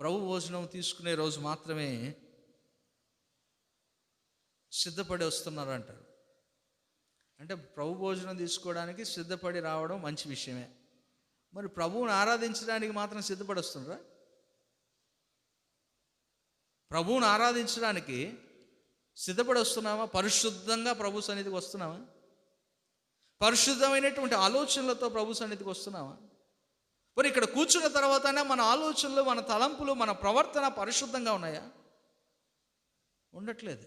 ప్రభు భోజనం తీసుకునే రోజు మాత్రమే సిద్ధపడి వస్తున్నారు అంటారు. అంటే ప్రభు భోజనం తీసుకోవడానికి సిద్ధపడి రావడం మంచి విషయమే. మరి ప్రభువుని ఆరాధించడానికి మాత్రం సిద్ధపడి వస్తుండ్రా? ప్రభువుని ఆరాధించడానికి సిద్ధపడి వస్తున్నావా? పరిశుద్ధంగా ప్రభు సన్నిధికి వస్తున్నావా? పరిశుద్ధమైనటువంటి ఆలోచనలతో ప్రభు సన్నిధికి వస్తున్నావా? మరి ఇక్కడ కూర్చున్న తర్వాతనే మన ఆలోచనలు, మన తలంపులు, మన ప్రవర్తన పరిశుద్ధంగా ఉన్నాయా? ఉండట్లేదు.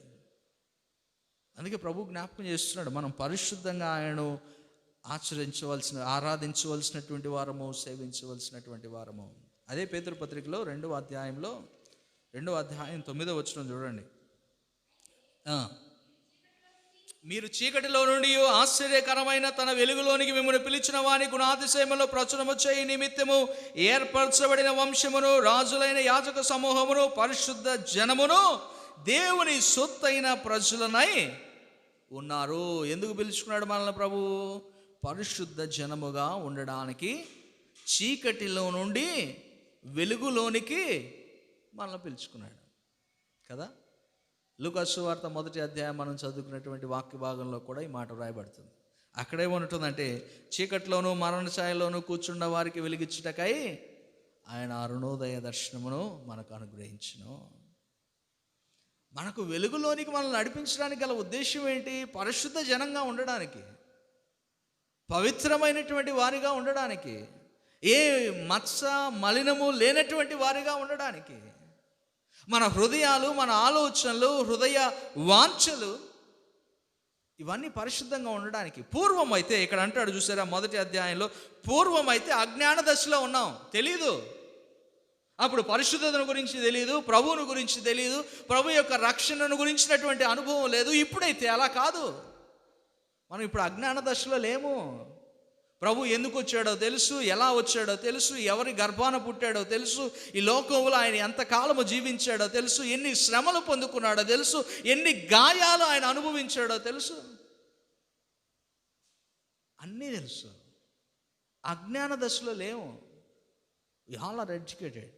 అందుకే ప్రభు జ్ఞాపకం చేస్తున్నాడు, మనం పరిశుద్ధంగా ఆయనను ఆరాధించవలసినటువంటి వారము, సేవించవలసినటువంటి వారము. అదే పేతురు పత్రికలో 2వ అధ్యాయం 9వ వచనం చూడండి. మీరు చీకటిలో నుండి ఆశ్చర్యకరమైన తన వెలుగులోనికి మిమ్మల్ని పిలిచిన వాని గుణాతిశయములో ప్రచురము చేయి నిమిత్తము ఏర్పరచబడిన వంశమును, రాజులైన యాజక సమూహమును, పరిశుద్ధ జనమును, దేవుని సొత్తైన ప్రజలనై ఉన్నారు. ఎందుకు పిలుచుకున్నాడు మనల్ని ప్రభు? పరిశుద్ధ జనముగా ఉండడానికి, చీకటిలో నుండి వెలుగులోనికి మనల్ని పిలుచుకున్నాడు కదా. లూకా సువార్త 1వ అధ్యాయం మనం చదువుకున్నటువంటి వాక్య భాగంలో కూడా ఈ మాట వ్రాయబడుతుంది. అక్కడేమంటుందంటే, చీకట్లోనూ మరణ ఛాయలోనూ కూర్చున్న వారికి వెలిగించుటకై ఆయన అరుణోదయ దర్శనమును మనకు అనుగ్రహించును. మనకు వెలుగులోనికి మనల్ని నడిపించడానికి గల ఉద్దేశం ఏంటి? పరిశుద్ధ జనంగా ఉండడానికి, పవిత్రమైనటువంటి వారిగా ఉండడానికి, ఏ మత్స మలినము లేనటువంటి వారిగా ఉండడానికి. మన హృదయాలు, మన ఆలోచనలు, హృదయ వాంఛలు ఇవన్నీ పరిశుద్ధంగా ఉండడానికి. పూర్వం అయితే ఇక్కడ అంటాడు చూసారా 1వ అధ్యాయంలో, పూర్వం అయితే అజ్ఞాన దశలో ఉన్నాం, తెలీదు. అప్పుడు పరిశుద్ధతను గురించి తెలియదు, ప్రభువును గురించి తెలియదు, ప్రభు యొక్క రక్షణను గురించినటువంటి అనుభవం లేదు. ఇప్పుడైతే అలా కాదు. మనం ఇప్పుడు అజ్ఞాన దశలో లేము. ప్రభు ఎందుకు వచ్చాడో తెలుసు, ఎలా వచ్చాడో తెలుసు, ఎవరి గర్భాన పుట్టాడో తెలుసు, ఈ లోకంలో ఆయన ఎంతకాలము జీవించాడో తెలుసు, ఎన్ని శ్రమలు పొందుకున్నాడో తెలుసు, ఎన్ని గాయాలు ఆయన అనుభవించాడో తెలుసు, అన్నీ తెలుసు. అజ్ఞాన దశలో లేము. We all are educated.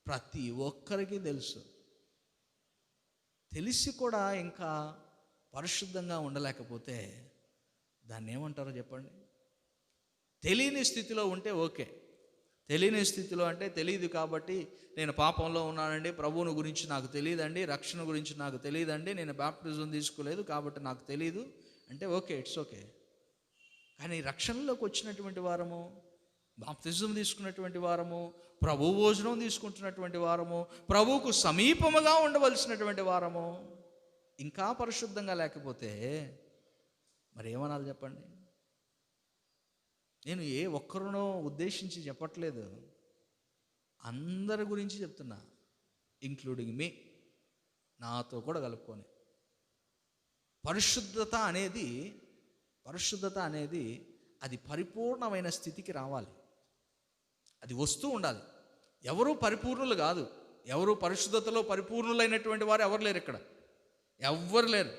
ప్రతి ఒక్కరికి తెలుసు. తెలిసి కూడా ఇంకా పరిశుద్ధంగా ఉండలేకపోతే దాన్ని ఏమంటారో చెప్పండి? తెలియని స్థితిలో ఉంటే ఓకే. తెలియని స్థితిలో అంటే తెలియదు కాబట్టి నేను పాపంలో ఉన్నానండి, ప్రభువుని గురించి నాకు తెలియదండి, రక్షణ గురించి నాకు తెలియదండి, నేను బాప్టిజం తీసుకోలేదు కాబట్టి నాకు తెలియదు అంటే ఓకే, ఇట్స్ ఓకే. కానీ రక్షణలోకి వచ్చినటువంటి వారము, బాప్తిజం తీసుకున్నటువంటి వారము, ప్రభు భోజనం తీసుకుంటున్నటువంటి వారము, ప్రభువుకు సమీపముగా ఉండవలసినటువంటి వారము ఇంకా పరిశుద్ధంగా లేకపోతే మరి ఏమనాలి చెప్పండి? నేను ఏ ఒక్కరినో ఉద్దేశించి చెప్పట్లేదు, అందరి గురించి చెప్తున్నా, ఇంక్లూడింగ్ మీ, నాతో కూడా కలుపుకొని. పరిశుద్ధత అనేది అది పరిపూర్ణమైన స్థితికి రావాలి. అది వస్తూ ఉండాలి. ఎవరు పరిపూర్ణులు కాదు. ఎవరు పరిశుద్ధతలో పరిపూర్ణులైనటువంటి వారు ఎవరు లేరు ఇక్కడ. ఎవ్వరు లేరు.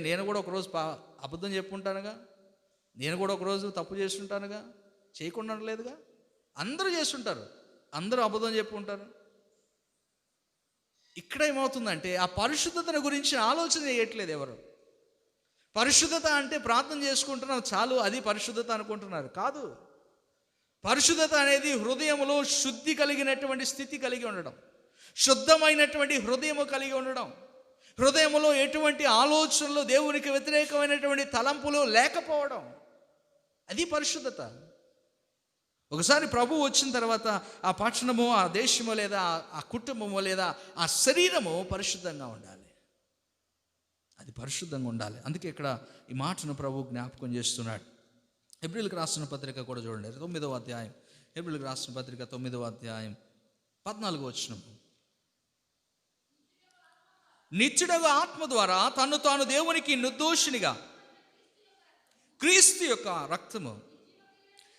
నేను కూడా ఒకరోజు అబద్ధం చెప్పుంటానుగా, నేను కూడా ఒకరోజు తప్పు చేస్తుంటానుగా, చేయకుండా లేదుగా. అందరూ చేస్తుంటారు, అందరూ అబద్ధం చెప్పుకుంటారు. ఇక్కడ ఏమవుతుందంటే ఆ పరిశుద్ధతను గురించి ఆలోచన చేయట్లేదు ఎవరు. పరిశుద్ధత అంటే ప్రార్థన చేసుకుంటున్నాం చాలు, అది పరిశుద్ధత అనుకుంటున్నారు. కాదు. పరిశుద్ధత అనేది హృదయంలో శుద్ధి కలిగినటువంటి స్థితి కలిగి ఉండడం, శుద్ధమైనటువంటి హృదయము కలిగి ఉండడం, హృదయంలో ఎటువంటి ఆలోచనలు, దేవునికి వ్యతిరేకమైనటువంటి తలంపులు లేకపోవడం, అది పరిశుద్ధత. ఒకసారి ప్రభు వచ్చిన తర్వాత ఆ పట్టణము, ఆ దేశము, లేదా ఆ కుటుంబము, లేదా ఆ శరీరము పరిశుద్ధంగా ఉండాలి. అది పరిశుద్ధంగా ఉండాలి. అందుకే ఇక్కడ ఈ మాటను ప్రభు జ్ఞాపకం చేస్తున్నాడు. హెబ్రీయులకు రాసిన పత్రిక కూడా చూడండి, 9వ అధ్యాయం. హెబ్రీయులకు రాసిన పత్రిక 9వ అధ్యాయం 14వ వచనం. నిత్యుడగు ఆత్మ ద్వారా తన్ను తాను దేవునికి నిర్దోషినిగా క్రీస్తు యొక్క రక్తము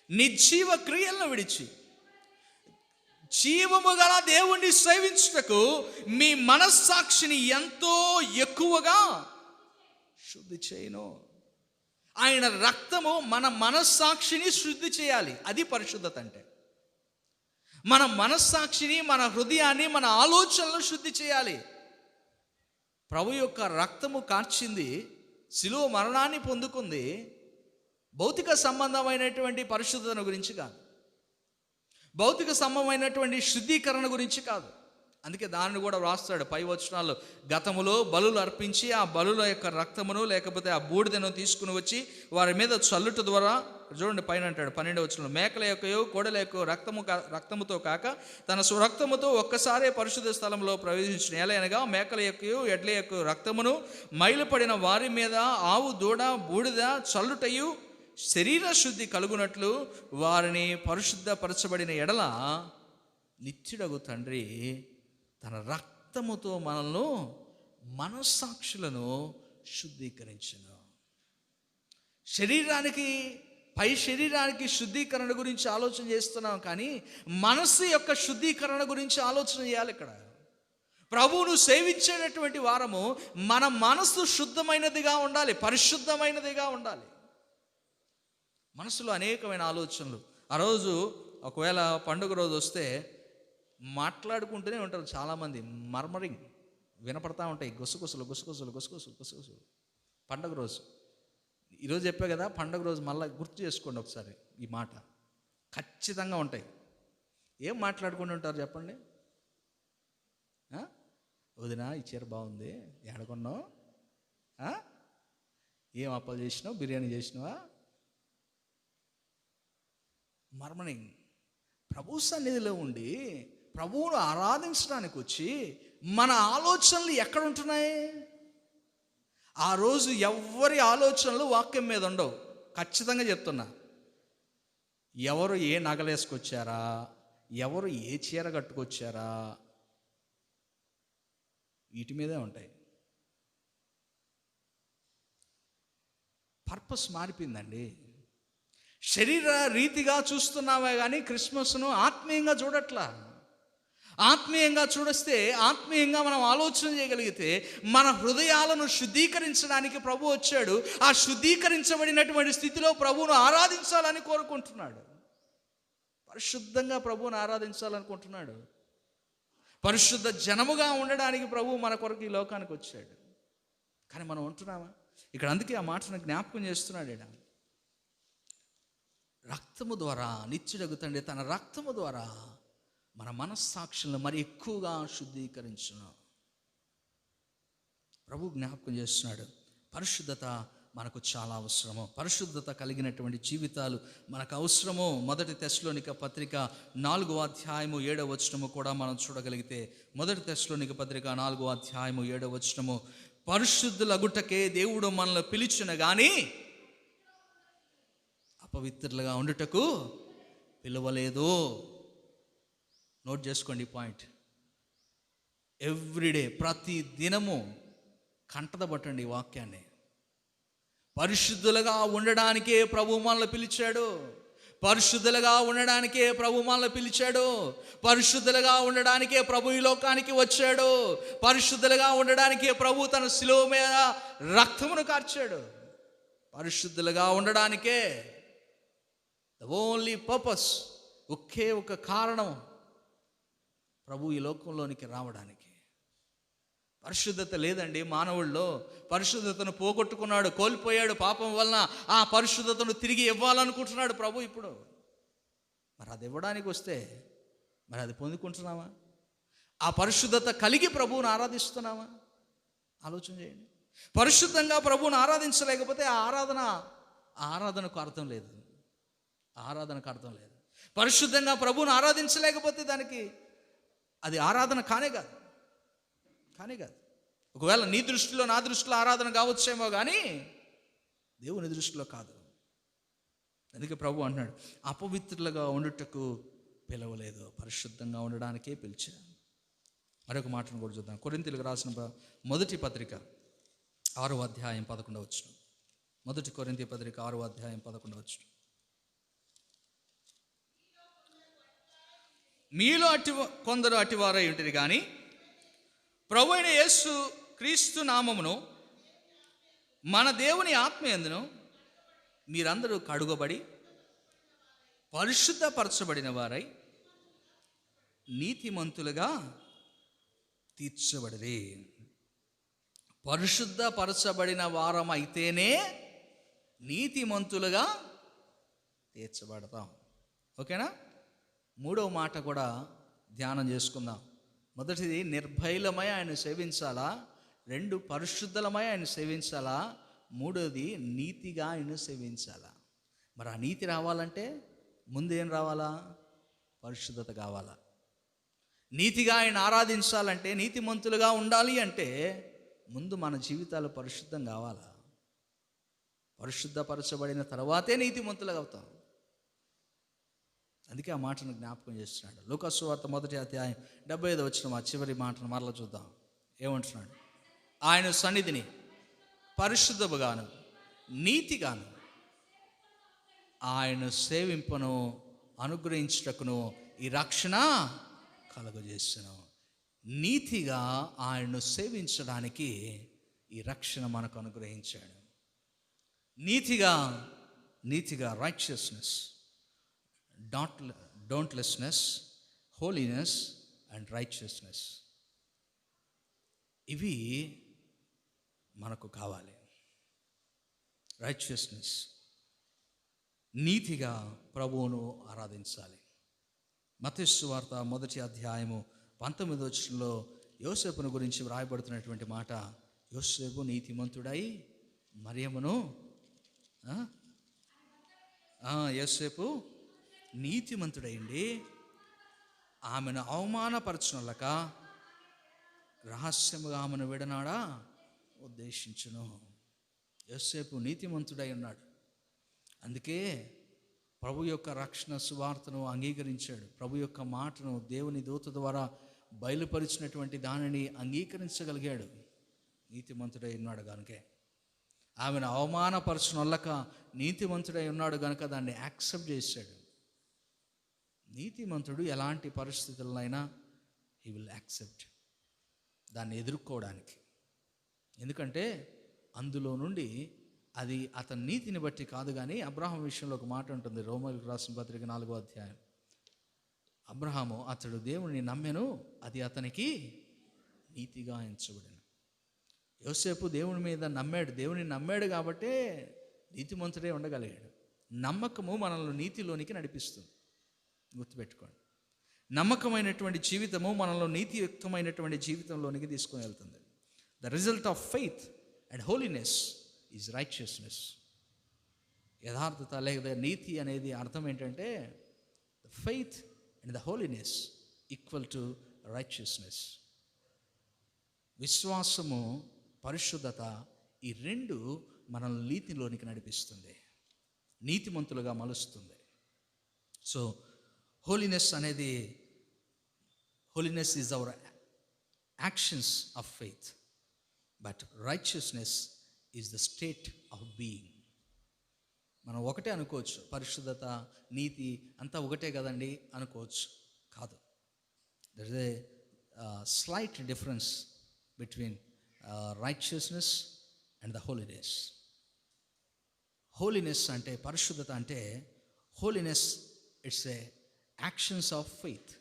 నిర్జీవ క్రియలను విడిచి జీవము గల దేవుణ్ణి సేవించుటకు మీ మనస్సాక్షిని ఎంతో ఎక్కువగా శుద్ధి చేయను. ఆయన రక్తము మన మనస్సాక్షిని శుద్ధి చేయాలి. అది పరిశుద్ధత అంటే. మన మనస్సాక్షిని, మన హృదయాన్ని, మన ఆలోచనలను శుద్ధి చేయాలి. ప్రభు యొక్క రక్తము కార్చింది శిలువ మరణాన్ని పొందుకుంది భౌతిక సంబంధమైనటువంటి పరిశుద్ధతను గురించి కాదు, భౌతిక సంబంధమైనటువంటి శుద్ధీకరణ గురించి కాదు. అందుకే దానిని కూడా వ్రాస్తాడు పై వచనాల్లో, గతములో బలులు అర్పించి ఆ బలుల యొక్క రక్తమును లేకపోతే ఆ బూడిదను తీసుకుని వచ్చి వారి మీద చల్లుట ద్వారా, చూడండి పైన అంటాడు 12వ వచనంలో, మేకల యొక్కయో కోడెల యొక్క రక్తముతో కాక తన స్వరక్తముతో ఒక్కసారే పరిశుద్ధ స్థలంలో ప్రవేశించిన ఏలైనగా మేకల యొక్కయో ఎడ్ల యొక్క రక్తమును మైలుపడిన వారి మీద ఆవు దూడ బూడిద చల్లుటయు శరీర శుద్ధి కలుగునట్లు వారిని పరిశుద్ధపరచబడిన ఎడల నిత్యుడగు తండ్రి తన రక్తముతో మనల్ని మనస్సాక్షులను శుద్ధీకరించును. శరీరానికి, పై శరీరానికి శుద్ధీకరణ గురించి ఆలోచన చేస్తున్నాం, కానీ మనస్సు యొక్క శుద్ధీకరణ గురించి ఆలోచన చేయాలి. ఇక్కడ ప్రభువును సేవించేటటువంటి వారము మన మనస్సు శుద్ధమైనదిగా ఉండాలి, పరిశుద్ధమైనదిగా ఉండాలి. మనసులో అనేకమైన ఆలోచనలు. ఆ రోజు ఒకవేళ పండుగ రోజు వస్తే మాట్లాడుకుంటూనే ఉంటారు చాలామంది, మర్మరింగ్ వినపడతా ఉంటాయి, గుసగుసలు. పండుగ రోజు ఈరోజు చెప్పా కదా, పండుగ రోజు మళ్ళీ గుర్తు చేసుకోండి ఒకసారి ఈ మాట, ఖచ్చితంగా ఉంటాయి. ఏం మాట్లాడుకుంటూ ఉంటారు చెప్పండి? వదినా ఈ చీర బాగుంది, ఎడకొన్నావు, ఏం అప్పలు చేసినావు, బిర్యానీ చేసినావా? మర్మరింగ్. ప్రభు సన్నిధిలో ఉండి ప్రభువును ఆరాధించడానికి వచ్చి మన ఆలోచనలు ఎక్కడ ఉంటున్నాయి? ఆ రోజు ఎవరి ఆలోచనలు వాక్యం మీద ఉండవు. ఖచ్చితంగా చెప్తున్నా. ఎవరు ఏ నగలేసుకొచ్చారా, ఎవరు ఏ చీర కట్టుకొచ్చారా, వీటి మీదే ఉంటాయి. పర్పస్ మారిపోయిందండి. శరీర రీతిగా చూస్తున్నావే కానీ క్రిస్మస్ను ఆత్మీయంగా చూడట్లా. ఆత్మీయంగా చూడస్తే, ఆత్మీయంగా మనం ఆలోచన చేయగలిగితే మన హృదయాలను శుద్ధీకరించడానికి ప్రభు వచ్చాడు. ఆ శుద్ధీకరించబడినటువంటి స్థితిలో ప్రభువును ఆరాధించాలని కోరుకుంటున్నాడు. పరిశుద్ధంగా ప్రభువును ఆరాధించాలనుకుంటున్నాడు. పరిశుద్ధ జనముగా ఉండడానికి ప్రభు మన కొరకు ఈ లోకానికి వచ్చాడు. కానీ మనం ఉంటున్నామా ఇక్కడ? అందుకే ఆ మాటను జ్ఞాపకం చేస్తున్నాడు. ఈడ రక్తము ద్వారా, నిత్యుడగు తండ్రి తన రక్తము ద్వారా మన మనస్సాక్షులను మరి ఎక్కువగా శుద్ధీకరించును. ప్రభు జ్ఞాపకం చేస్తున్నాడు. పరిశుద్ధత మనకు చాలా అవసరము. పరిశుద్ధత కలిగినటువంటి జీవితాలు మనకు అవసరము. 1 తెస్సలోనిక పత్రిక 4వ అధ్యాయము 7వ వచనము కూడా మనం చూడగలిగితే, 1 తెస్సలోనిక పత్రిక 4వ అధ్యాయము 7వ వచనము, పరిశుద్ధులగుటకే దేవుడు మనల్ని పిలిచిన గాని అపవిత్రులుగా ఉండుటకు పిలవలేదు. నోట్ చేసుకోండి ఈ పాయింట్. ఎవ్రీడే, ప్రతి దినము కంటద పట్టండి ఈ వాక్యాన్ని. పరిశుద్ధులుగా ఉండడానికే ప్రభు మనల్ని పిలిచాడు. పరిశుద్ధులుగా ఉండడానికే ప్రభు మనల్ని పిలిచాడు. పరిశుద్ధులుగా ఉండడానికే ప్రభు ఈ లోకానికి వచ్చాడు. పరిశుద్ధులుగా ఉండడానికే ప్రభు తన శిలువ మీద రక్తమును కార్చాడు. పరిశుద్ధులుగా ఉండడానికే, ద ఓన్లీ పర్పస్, ఒకే ఒక కారణం ప్రభు ఈ లోకంలోనికి రావడానికి. పరిశుద్ధత లేదండి మానవుల్లో. పరిశుద్ధతను పోగొట్టుకున్నాడు, కోల్పోయాడు పాపం వలన. ఆ పరిశుద్ధతను తిరిగి ఇవ్వాలనుకుంటున్నాడు ప్రభు ఇప్పుడు. మరి అది ఇవ్వడానికి వస్తే మరి అది పొందుకుంటున్నామా? ఆ పరిశుద్ధత కలిగి ప్రభువును ఆరాధిస్తున్నామా? ఆలోచన చేయండి. పరిశుద్ధంగా ప్రభువును ఆరాధించలేకపోతే ఆ ఆరాధనకు అర్థం లేదు. ఆరాధనకు అర్థం లేదు. పరిశుద్ధంగా ప్రభువును ఆరాధించలేకపోతే దానికి అది ఆరాధన కానే కాదు. ఒకవేళ నీ దృష్టిలో, నా దృష్టిలో ఆరాధన కావచ్చేమో కానీ దేవుని దృష్టిలో కాదు. అందుకే ప్రభు అంటున్నాడు, అపవిత్రులుగా ఉండుటకు పిలవలేదు, పరిశుద్ధంగా ఉండడానికే పిలిచాను. మరొక మాటను కూడా చూద్దాం. కొరింథీయులకు రాసిన మొదటి పత్రిక 6వ అధ్యాయం 11వ వచనం. 1 కొరింథీ పత్రిక 6వ అధ్యాయం 11వ వచనం. మీలో కొందరు అటివారై ఉంటుంది కానీ ప్రభు అయిన యేసు క్రీస్తు నామమును మన దేవుని ఆత్మయందును మీరందరూ కడుగబడి పరిశుద్ధపరచబడిన వారై నీతిమంతులుగా తీర్చబడిరి. పరిశుద్ధపరచబడిన వారం అయితేనే నీతిమంతులుగా తీర్చబడతాం. ఓకేనా? మూడవ మాట కూడా ధ్యానం చేసుకుందాం. మొదటిది, నిర్భయలమై ఆయన సేవించాలా. రెండు, పరిశుద్ధలమై ఆయన సేవించాలా. మూడోది, నీతిగా ఆయన సేవించాలా. మరి ఆ నీతి రావాలంటే ముందేం రావాలా? పరిశుద్ధత కావాలా. నీతిగా ఆయన ఆరాధించాలంటే, నీతిమంతులుగా ఉండాలి అంటే ముందు మన జీవితాలు పరిశుద్ధం కావాలా. పరిశుద్ధపరచబడిన తర్వాతే నీతిమంతులుగా అవుతాం. అందుకే ఆ మాటను జ్ఞాపకం చేస్తున్నాడు. లూకాసు వార్త 1వ అధ్యాయం 75వ వచనం ఆ చివరి మాటను మరలా చూద్దాం. ఏమంటున్నాడు? ఆయన సన్నిధిని పరిశుద్ధముగాను నీతిగాను ఆయన సేవింపను అనుగ్రహించుటకును ఈ రక్షణ కలుగజేస్తును. నీతిగా ఆయన్ను సేవించడానికి ఈ రక్షణ మనకు అనుగ్రహించాడు. నీతిగా రైచియస్నెస్, డోంట్లెస్నెస్, హోలీనెస్ అండ్ రైచియస్నెస్, ఇవి మనకు కావాలి. రైచియస్నెస్, నీతిగా ప్రభువును ఆరాధించాలి. మత్తయి సువార్త 1వ అధ్యాయము 19వ వచనంలో యోసేపును గురించి వ్రాయబడుతున్నటువంటి మాట, యోసేపు నీతిమంతుడై మరియమ్మను యోసేపు నీతిమంతుడైండి ఆమెను అవమానపరచునలక రహస్యముగా ఆమెను విడనాడా ఉద్దేశించును. యోసేపు నీతిమంతుడై ఉన్నాడు. అందుకే ప్రభు యొక్క రక్షణ సువార్తను అంగీకరించాడు. ప్రభు యొక్క మాటను దేవుని దూత ద్వారా బయలుపరిచినటువంటి దానిని అంగీకరించగలిగాడు. నీతిమంతుడై ఉన్నాడు కనుకే. ఆమెను అవమానపరచునొల్లక నీతిమంతుడై ఉన్నాడు కనుక దాన్ని యాక్సెప్ట్ చేశాడు. నీతిమంతుడు ఎలాంటి పరిస్థితులైనా హీ విల్ యాక్సెప్ట్, దాన్ని ఎదుర్కోవడానికి. ఎందుకంటే అందులో నుండి అది అతని నీతిని బట్టి కాదు. కానీ అబ్రహాం విషయంలో ఒక మాట ఉంటుంది, రోమీయులకు రాసిన పత్రిక 4వ అధ్యాయం. అబ్రహాము అతడు దేవుని నమ్మెను, అది అతనికి నీతిగా ఎంచబడెను. యోసేపు దేవుని మీద నమ్మాడు. దేవుని నమ్మాడు కాబట్టే నీతిమంతుడే ఉండగలిగాడు. నమ్మకము మనల్ని నీతిలోనికి నడిపిస్తుంది. గుర్తుపెట్టుకోండి, నమ్మకమైనటువంటి జీవితము మనలో నీతియుక్తమైనటువంటి జీవితంలోనికి తీసుకొని వెళ్తుంది. The result of faith and holiness is righteousness. యథార్థత లేదా నీతి అనేది అర్థం ఏంటంటే the faith and the holiness equal to righteousness. విశ్వాసము, పరిశుద్ధత, ఈ రెండు మనల్ని నీతిలోనికి నడిపిస్తుంది, నీతిమంతులుగా మలుస్తుంది. So holiness is our actions of faith, but righteousness is the state of being. మనం ఒకటే అనుకోవచ్చు, పరిశుద్ధత, నీతి అంతా ఒకటే కదండి అనుకోవచ్చు. కాదు, there is a slight difference between righteousness and the holiness. Holiness అంటే, పరిశుద్ధత అంటే, holiness it's a actions of faith.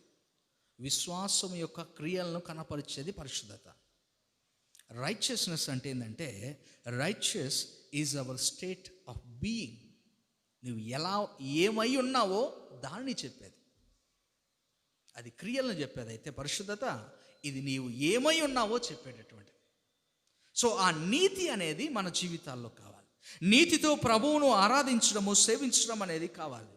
విశ్వాసం యొక్క క్రియలను కనపరిచేది పరిశుద్ధత. రైచియస్నెస్ అంటే ఏంటంటే, righteous is our state of being. నువ్వు ఏమై ఉన్నావో దాన్ని చెప్పేది, అది క్రియలను చెప్పేది. అయితే పరిశుద్ధత ఇది నీవు ఏమై ఉన్నావో చెప్పేటటువంటిది. సో ఆ నీతి అనేది మన జీవితాల్లో కావాలి. నీతితో ప్రభువును ఆరాధించడము, సేవించడం అనేది కావాలి.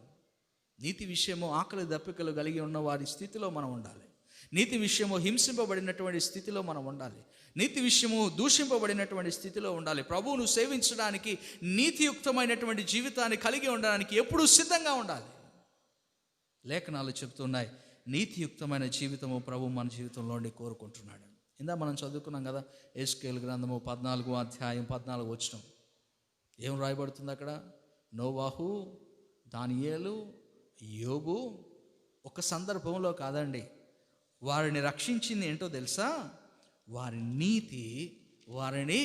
నీతి విషయము ఆకలి దప్పికలు కలిగి ఉన్న వారి స్థితిలో మనం ఉండాలి. నీతి విషయము హింసింపబడినటువంటి స్థితిలో మనం ఉండాలి. నీతి విషయము దూషింపబడినటువంటి స్థితిలో ఉండాలి. ప్రభువును సేవించడానికి, నీతియుక్తమైనటువంటి జీవితాన్ని కలిగి ఉండడానికి ఎప్పుడూ సిద్ధంగా ఉండాలి. లేఖనాలు చెప్తున్నాయి, నీతియుక్తమైన జీవితము ప్రభు మన జీవితంలోనే కోరుకుంటున్నాడు. ఇందా మనం చదువుకున్నాం కదా, యెహెజ్కేలు గ్రంథము 14వ అధ్యాయం 14వ వచనం. ఏం రాయబడుతుంది అక్కడ? నోవాహు, దానియేలు, యోబు ఒక సందర్భంలో కాదండి, వారిని రక్షించింది ఏంటో తెలుసా? వారి నీతి వారిని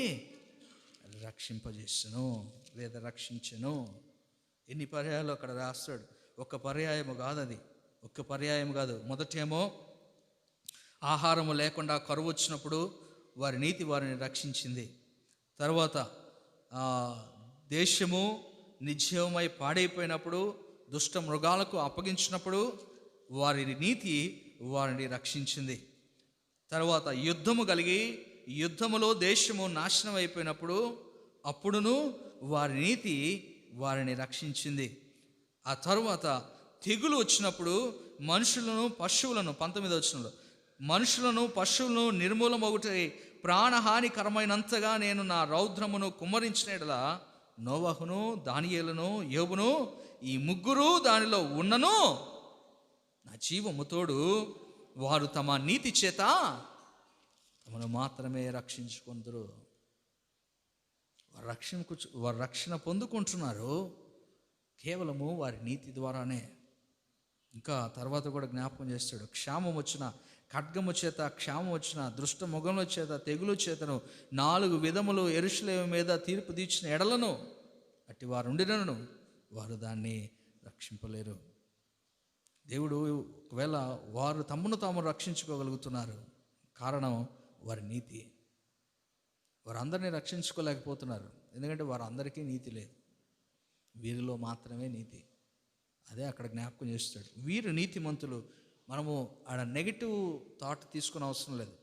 రక్షింపజేస్తును లేదా రక్షించును. ఎన్ని పర్యాయాలు అక్కడ రాస్తాడు? ఒక్క పర్యాయము కాదు, అది ఒక్క పర్యాయం కాదు. మొదటేమో ఆహారము లేకుండా కరువు వచ్చినప్పుడు వారి నీతి వారిని రక్షించింది. తర్వాత దేశము నిర్జీవమై పాడైపోయినప్పుడు, దుష్ట మృగాలకు అప్పగించినప్పుడు వారి నీతి వారిని రక్షించింది. తర్వాత యుద్ధము కలిగి యుద్ధములో దేశము నాశనం అయిపోయినప్పుడు అప్పుడును వారి నీతి వారిని రక్షించింది. ఆ తరువాత తెగులు వచ్చినప్పుడు మనుషులను పశువులను 19వ వచనంలో మనుషులను పశువులను నిర్మూలమగుటై ప్రాణహానికరమైనంతగా నేను నా రౌద్రమును కుమ్మరించిన యెడల నోవహును దానియేలును యోబును ఈ ముగ్గురు దానిలో ఉన్నను నా జీవము తోడు వారు తమ నీతి చేత తమను మాత్రమే రక్షించుకుందరు. వారు రక్షణ పొందుకుంటున్నారు కేవలము వారి నీతి ద్వారానే. ఇంకా తర్వాత కూడా జ్ఞాపకం చేస్తాడు, క్షామం వచ్చిన ఖడ్గము చేత, క్షామం వచ్చిన దుష్ట మొగముల చేత, తెగులు చేతను 4 విధములు యెరూషలేము మీద తీర్పు తీర్చిన ఎడలను అట్టి వారు ఉండినను వారు దాన్ని రక్షింపలేరు. దేవుడు ఒకవేళ వారు తమను తాము రక్షించుకోగలుగుతున్నారు, కారణం వారి నీతి. వారందరినీ రక్షించుకోలేకపోతున్నారు, ఎందుకంటే వారందరికీ నీతి లేదు, వీరిలో మాత్రమే నీతి. అదే అక్కడ జ్ఞాపకం చేస్తాడు, వీరు నీతిమంతులు. మనము ఆడ నెగిటివ్ థాట్ తీసుకునే అవసరం లేదు.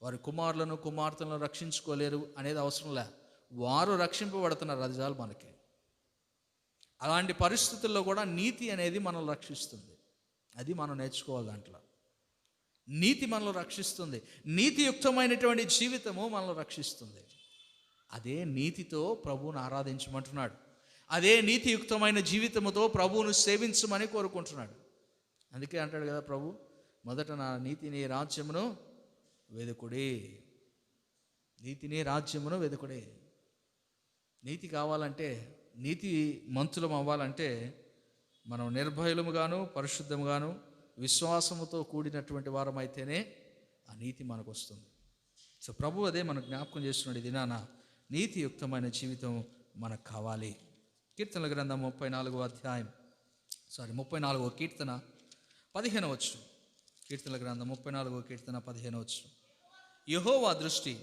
వారి కుమారులను కుమార్తెలను రక్షించుకోలేరు అనేది అవసరం లే, వారు రక్షింపబడుతున్నారు, అది చాలు మనకి. అలాంటి పరిస్థితుల్లో కూడా నీతి అనేది మనల్ని రక్షిస్తుంది, అది మనం నేర్చుకోవాలి. దాంట్లో నీతి మనల్ని రక్షిస్తుంది, నీతియుక్తమైనటువంటి జీవితము మనల్ని రక్షిస్తుంది. అదే నీతితో ప్రభువును ఆరాధించమంటున్నాడు, అదే నీతియుక్తమైన జీవితముతో ప్రభువును సేవించమని కోరుకుంటున్నాడు. అందుకే అంటాడు కదా ప్రభు, మొదట నా నీతిని రాజ్యమును వెదుకుడి, నీతిని రాజ్యమును వెదుకుడి. నీతి కావాలంటే, నీతి మంతులం అవ్వాలంటే మనం నిర్భయులముగాను పరిశుద్ధముగాను విశ్వాసముతో కూడినటువంటి వారమైతేనే ఆ నీతి మనకు వస్తుంది. సో ప్రభు అదే మనకు జ్ఞాపకం చేస్తున్నాడు, ఇది నా నీతియుక్తమైన జీవితం మనకు కావాలి. కీర్తనల గ్రంథం 34వ కీర్తన 15వ వచనం. కీర్తనల గ్రంథం 34వ కీర్తన 15వ వచనం. యెహోవా దృష్టి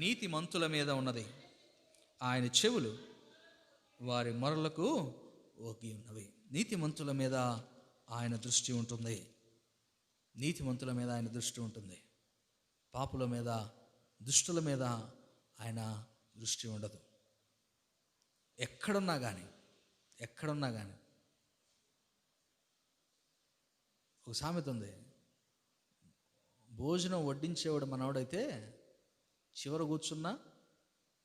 నీతిమంతుల మీద ఉన్నది, ఆయన చెవులు వారి మొరలకు ఒగ్గి ఉన్నవి. నీతిమంతుల మీద ఆయన దృష్టి ఉంటుంది, నీతిమంతుల మీద ఆయన దృష్టి ఉంటుంది. పాపుల మీద, దుష్టుల మీద ఆయన దృష్టి ఉండదు. ఎక్కడున్నా కానీ ఒక సామెత ఉంది, భోజనం వడ్డించేవాడు మనవాడైతే చివర కూర్చున్నా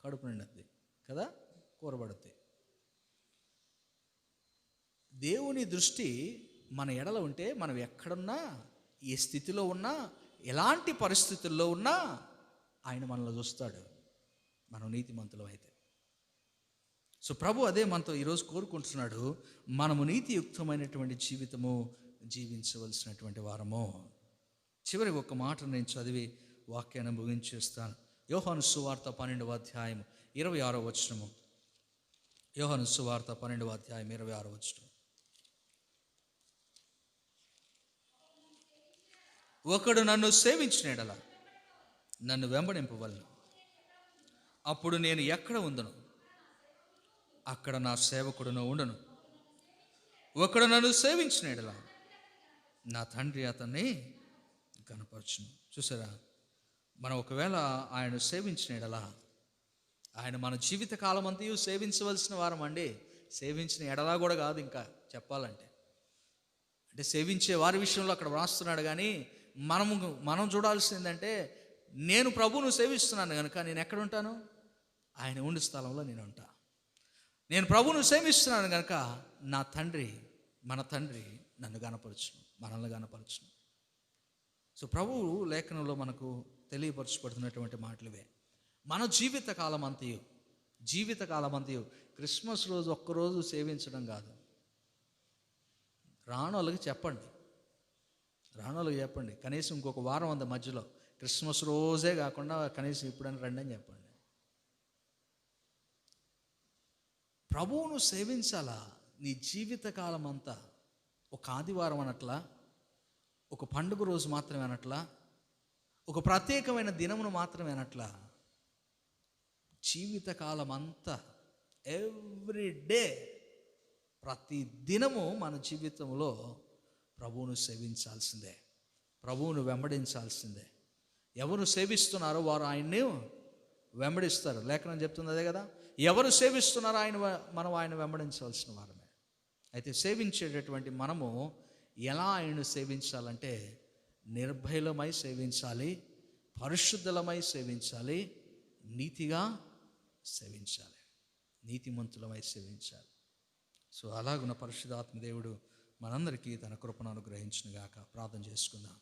కడుపు నిండుద్ది కదా, కూరబడుద్ది. దేవుని దృష్టి మన ఎడల ఉంటే మనం ఎక్కడున్నా, ఏ స్థితిలో ఉన్నా, ఎలాంటి పరిస్థితుల్లో ఉన్నా ఆయన మనల్ని చూస్తాడు, మనం నీతిమంతులం అయితే. సో ప్రభు అదే మనతో ఈరోజు కోరుకుంటున్నాడు, మనము నీతియుక్తమైనటువంటి జీవితము జీవించవలసినటువంటి వారము. చివరికి ఒక మాట నేను చదివి వాక్యాన్ని ముగించేస్తాను. యోహాను సువార్త 12వ అధ్యాయం 26వ వచనము. యోహాను సువార్త 12వ అధ్యాయం 26వ వచనం. ఒకడు నన్ను సేవించిన యెడల నన్ను వెంబడింపవలెను, అప్పుడు నేను ఎక్కడ ఉందును అక్కడ నా సేవకుడును ఉండను. ఒకడు నన్ను సేవించిన యెడల నా తండ్రి అతన్ని కనపరచును. చూసారా, మనం ఒకవేళ ఆయన సేవించిన యెడల, ఆయన మన జీవిత కాలం అంతయు సేవించవలసిన వారం అండి. సేవించిన ఎడలా కూడా కాదు, ఇంకా చెప్పాలంటే, అంటే సేవించే వారి విషయంలో అక్కడ వ్రాస్తున్నాడు. కానీ మనం చూడాల్సిందంటే, నేను ప్రభువును సేవిస్తున్నాను కనుక నేను ఎక్కడ ఉంటాను, ఆయన ఉండే స్థలంలో నేను ఉంటా. నేను ప్రభువును సేవిస్తున్నాను కనుక నా తండ్రి, మన తండ్రి నన్ను గనపరచును, మనల్ని గనపరచును. సో ప్రభువు లేఖనంలో మనకు తెలియపరచబడుతున్నటువంటి మాటలువే. మన జీవితకాలం అంతయు క్రిస్మస్ రోజు ఒక్కరోజు సేవించడం కాదు. రానోళ్ళకి చెప్పండి, కనీసం ఇంకొక వారం ఉంది మధ్యలో, క్రిస్మస్ రోజే కాకుండా కనీసం ఇప్పుడైనా రండి అని చెప్పండి. ప్రభువును సేవించాలా నీ జీవితకాలం అంతా. ఒక ఆదివారం అనట్లా, ఒక పండుగ రోజు మాత్రమే అనట్లా, ఒక ప్రత్యేకమైన దినమును మాత్రమేనట్లా జీవితకాలం అంతా ఎవ్రీడే ప్రతి దినము మన జీవితంలో ప్రభువును సేవించాల్సిందే, ప్రభువును వెంబడించాల్సిందే. ఎవరు సేవిస్తున్నారో వారు ఆయన్ని వెంబడిస్తారు. లేఖనం చెప్తుంది అదే కదా, ఎవరు సేవిస్తున్నారో మనం ఆయన వెంబడించవలసిన వారమే. అయితే సేవించేటటువంటి మనము ఎలా ఆయన్ను సేవించాలంటే నిర్భయలమై సేవించాలి, పరిశుద్ధులమై సేవించాలి, నీతిగా సేవించాలి, నీతిమంతులమై సేవించాలి. సో అలాగున్న పరిశుద్ధాత్మ దేవుడు మనందరికీ తన కృపను అనుగ్రహించును గాక. ప్రార్థన చేసుకుందాం.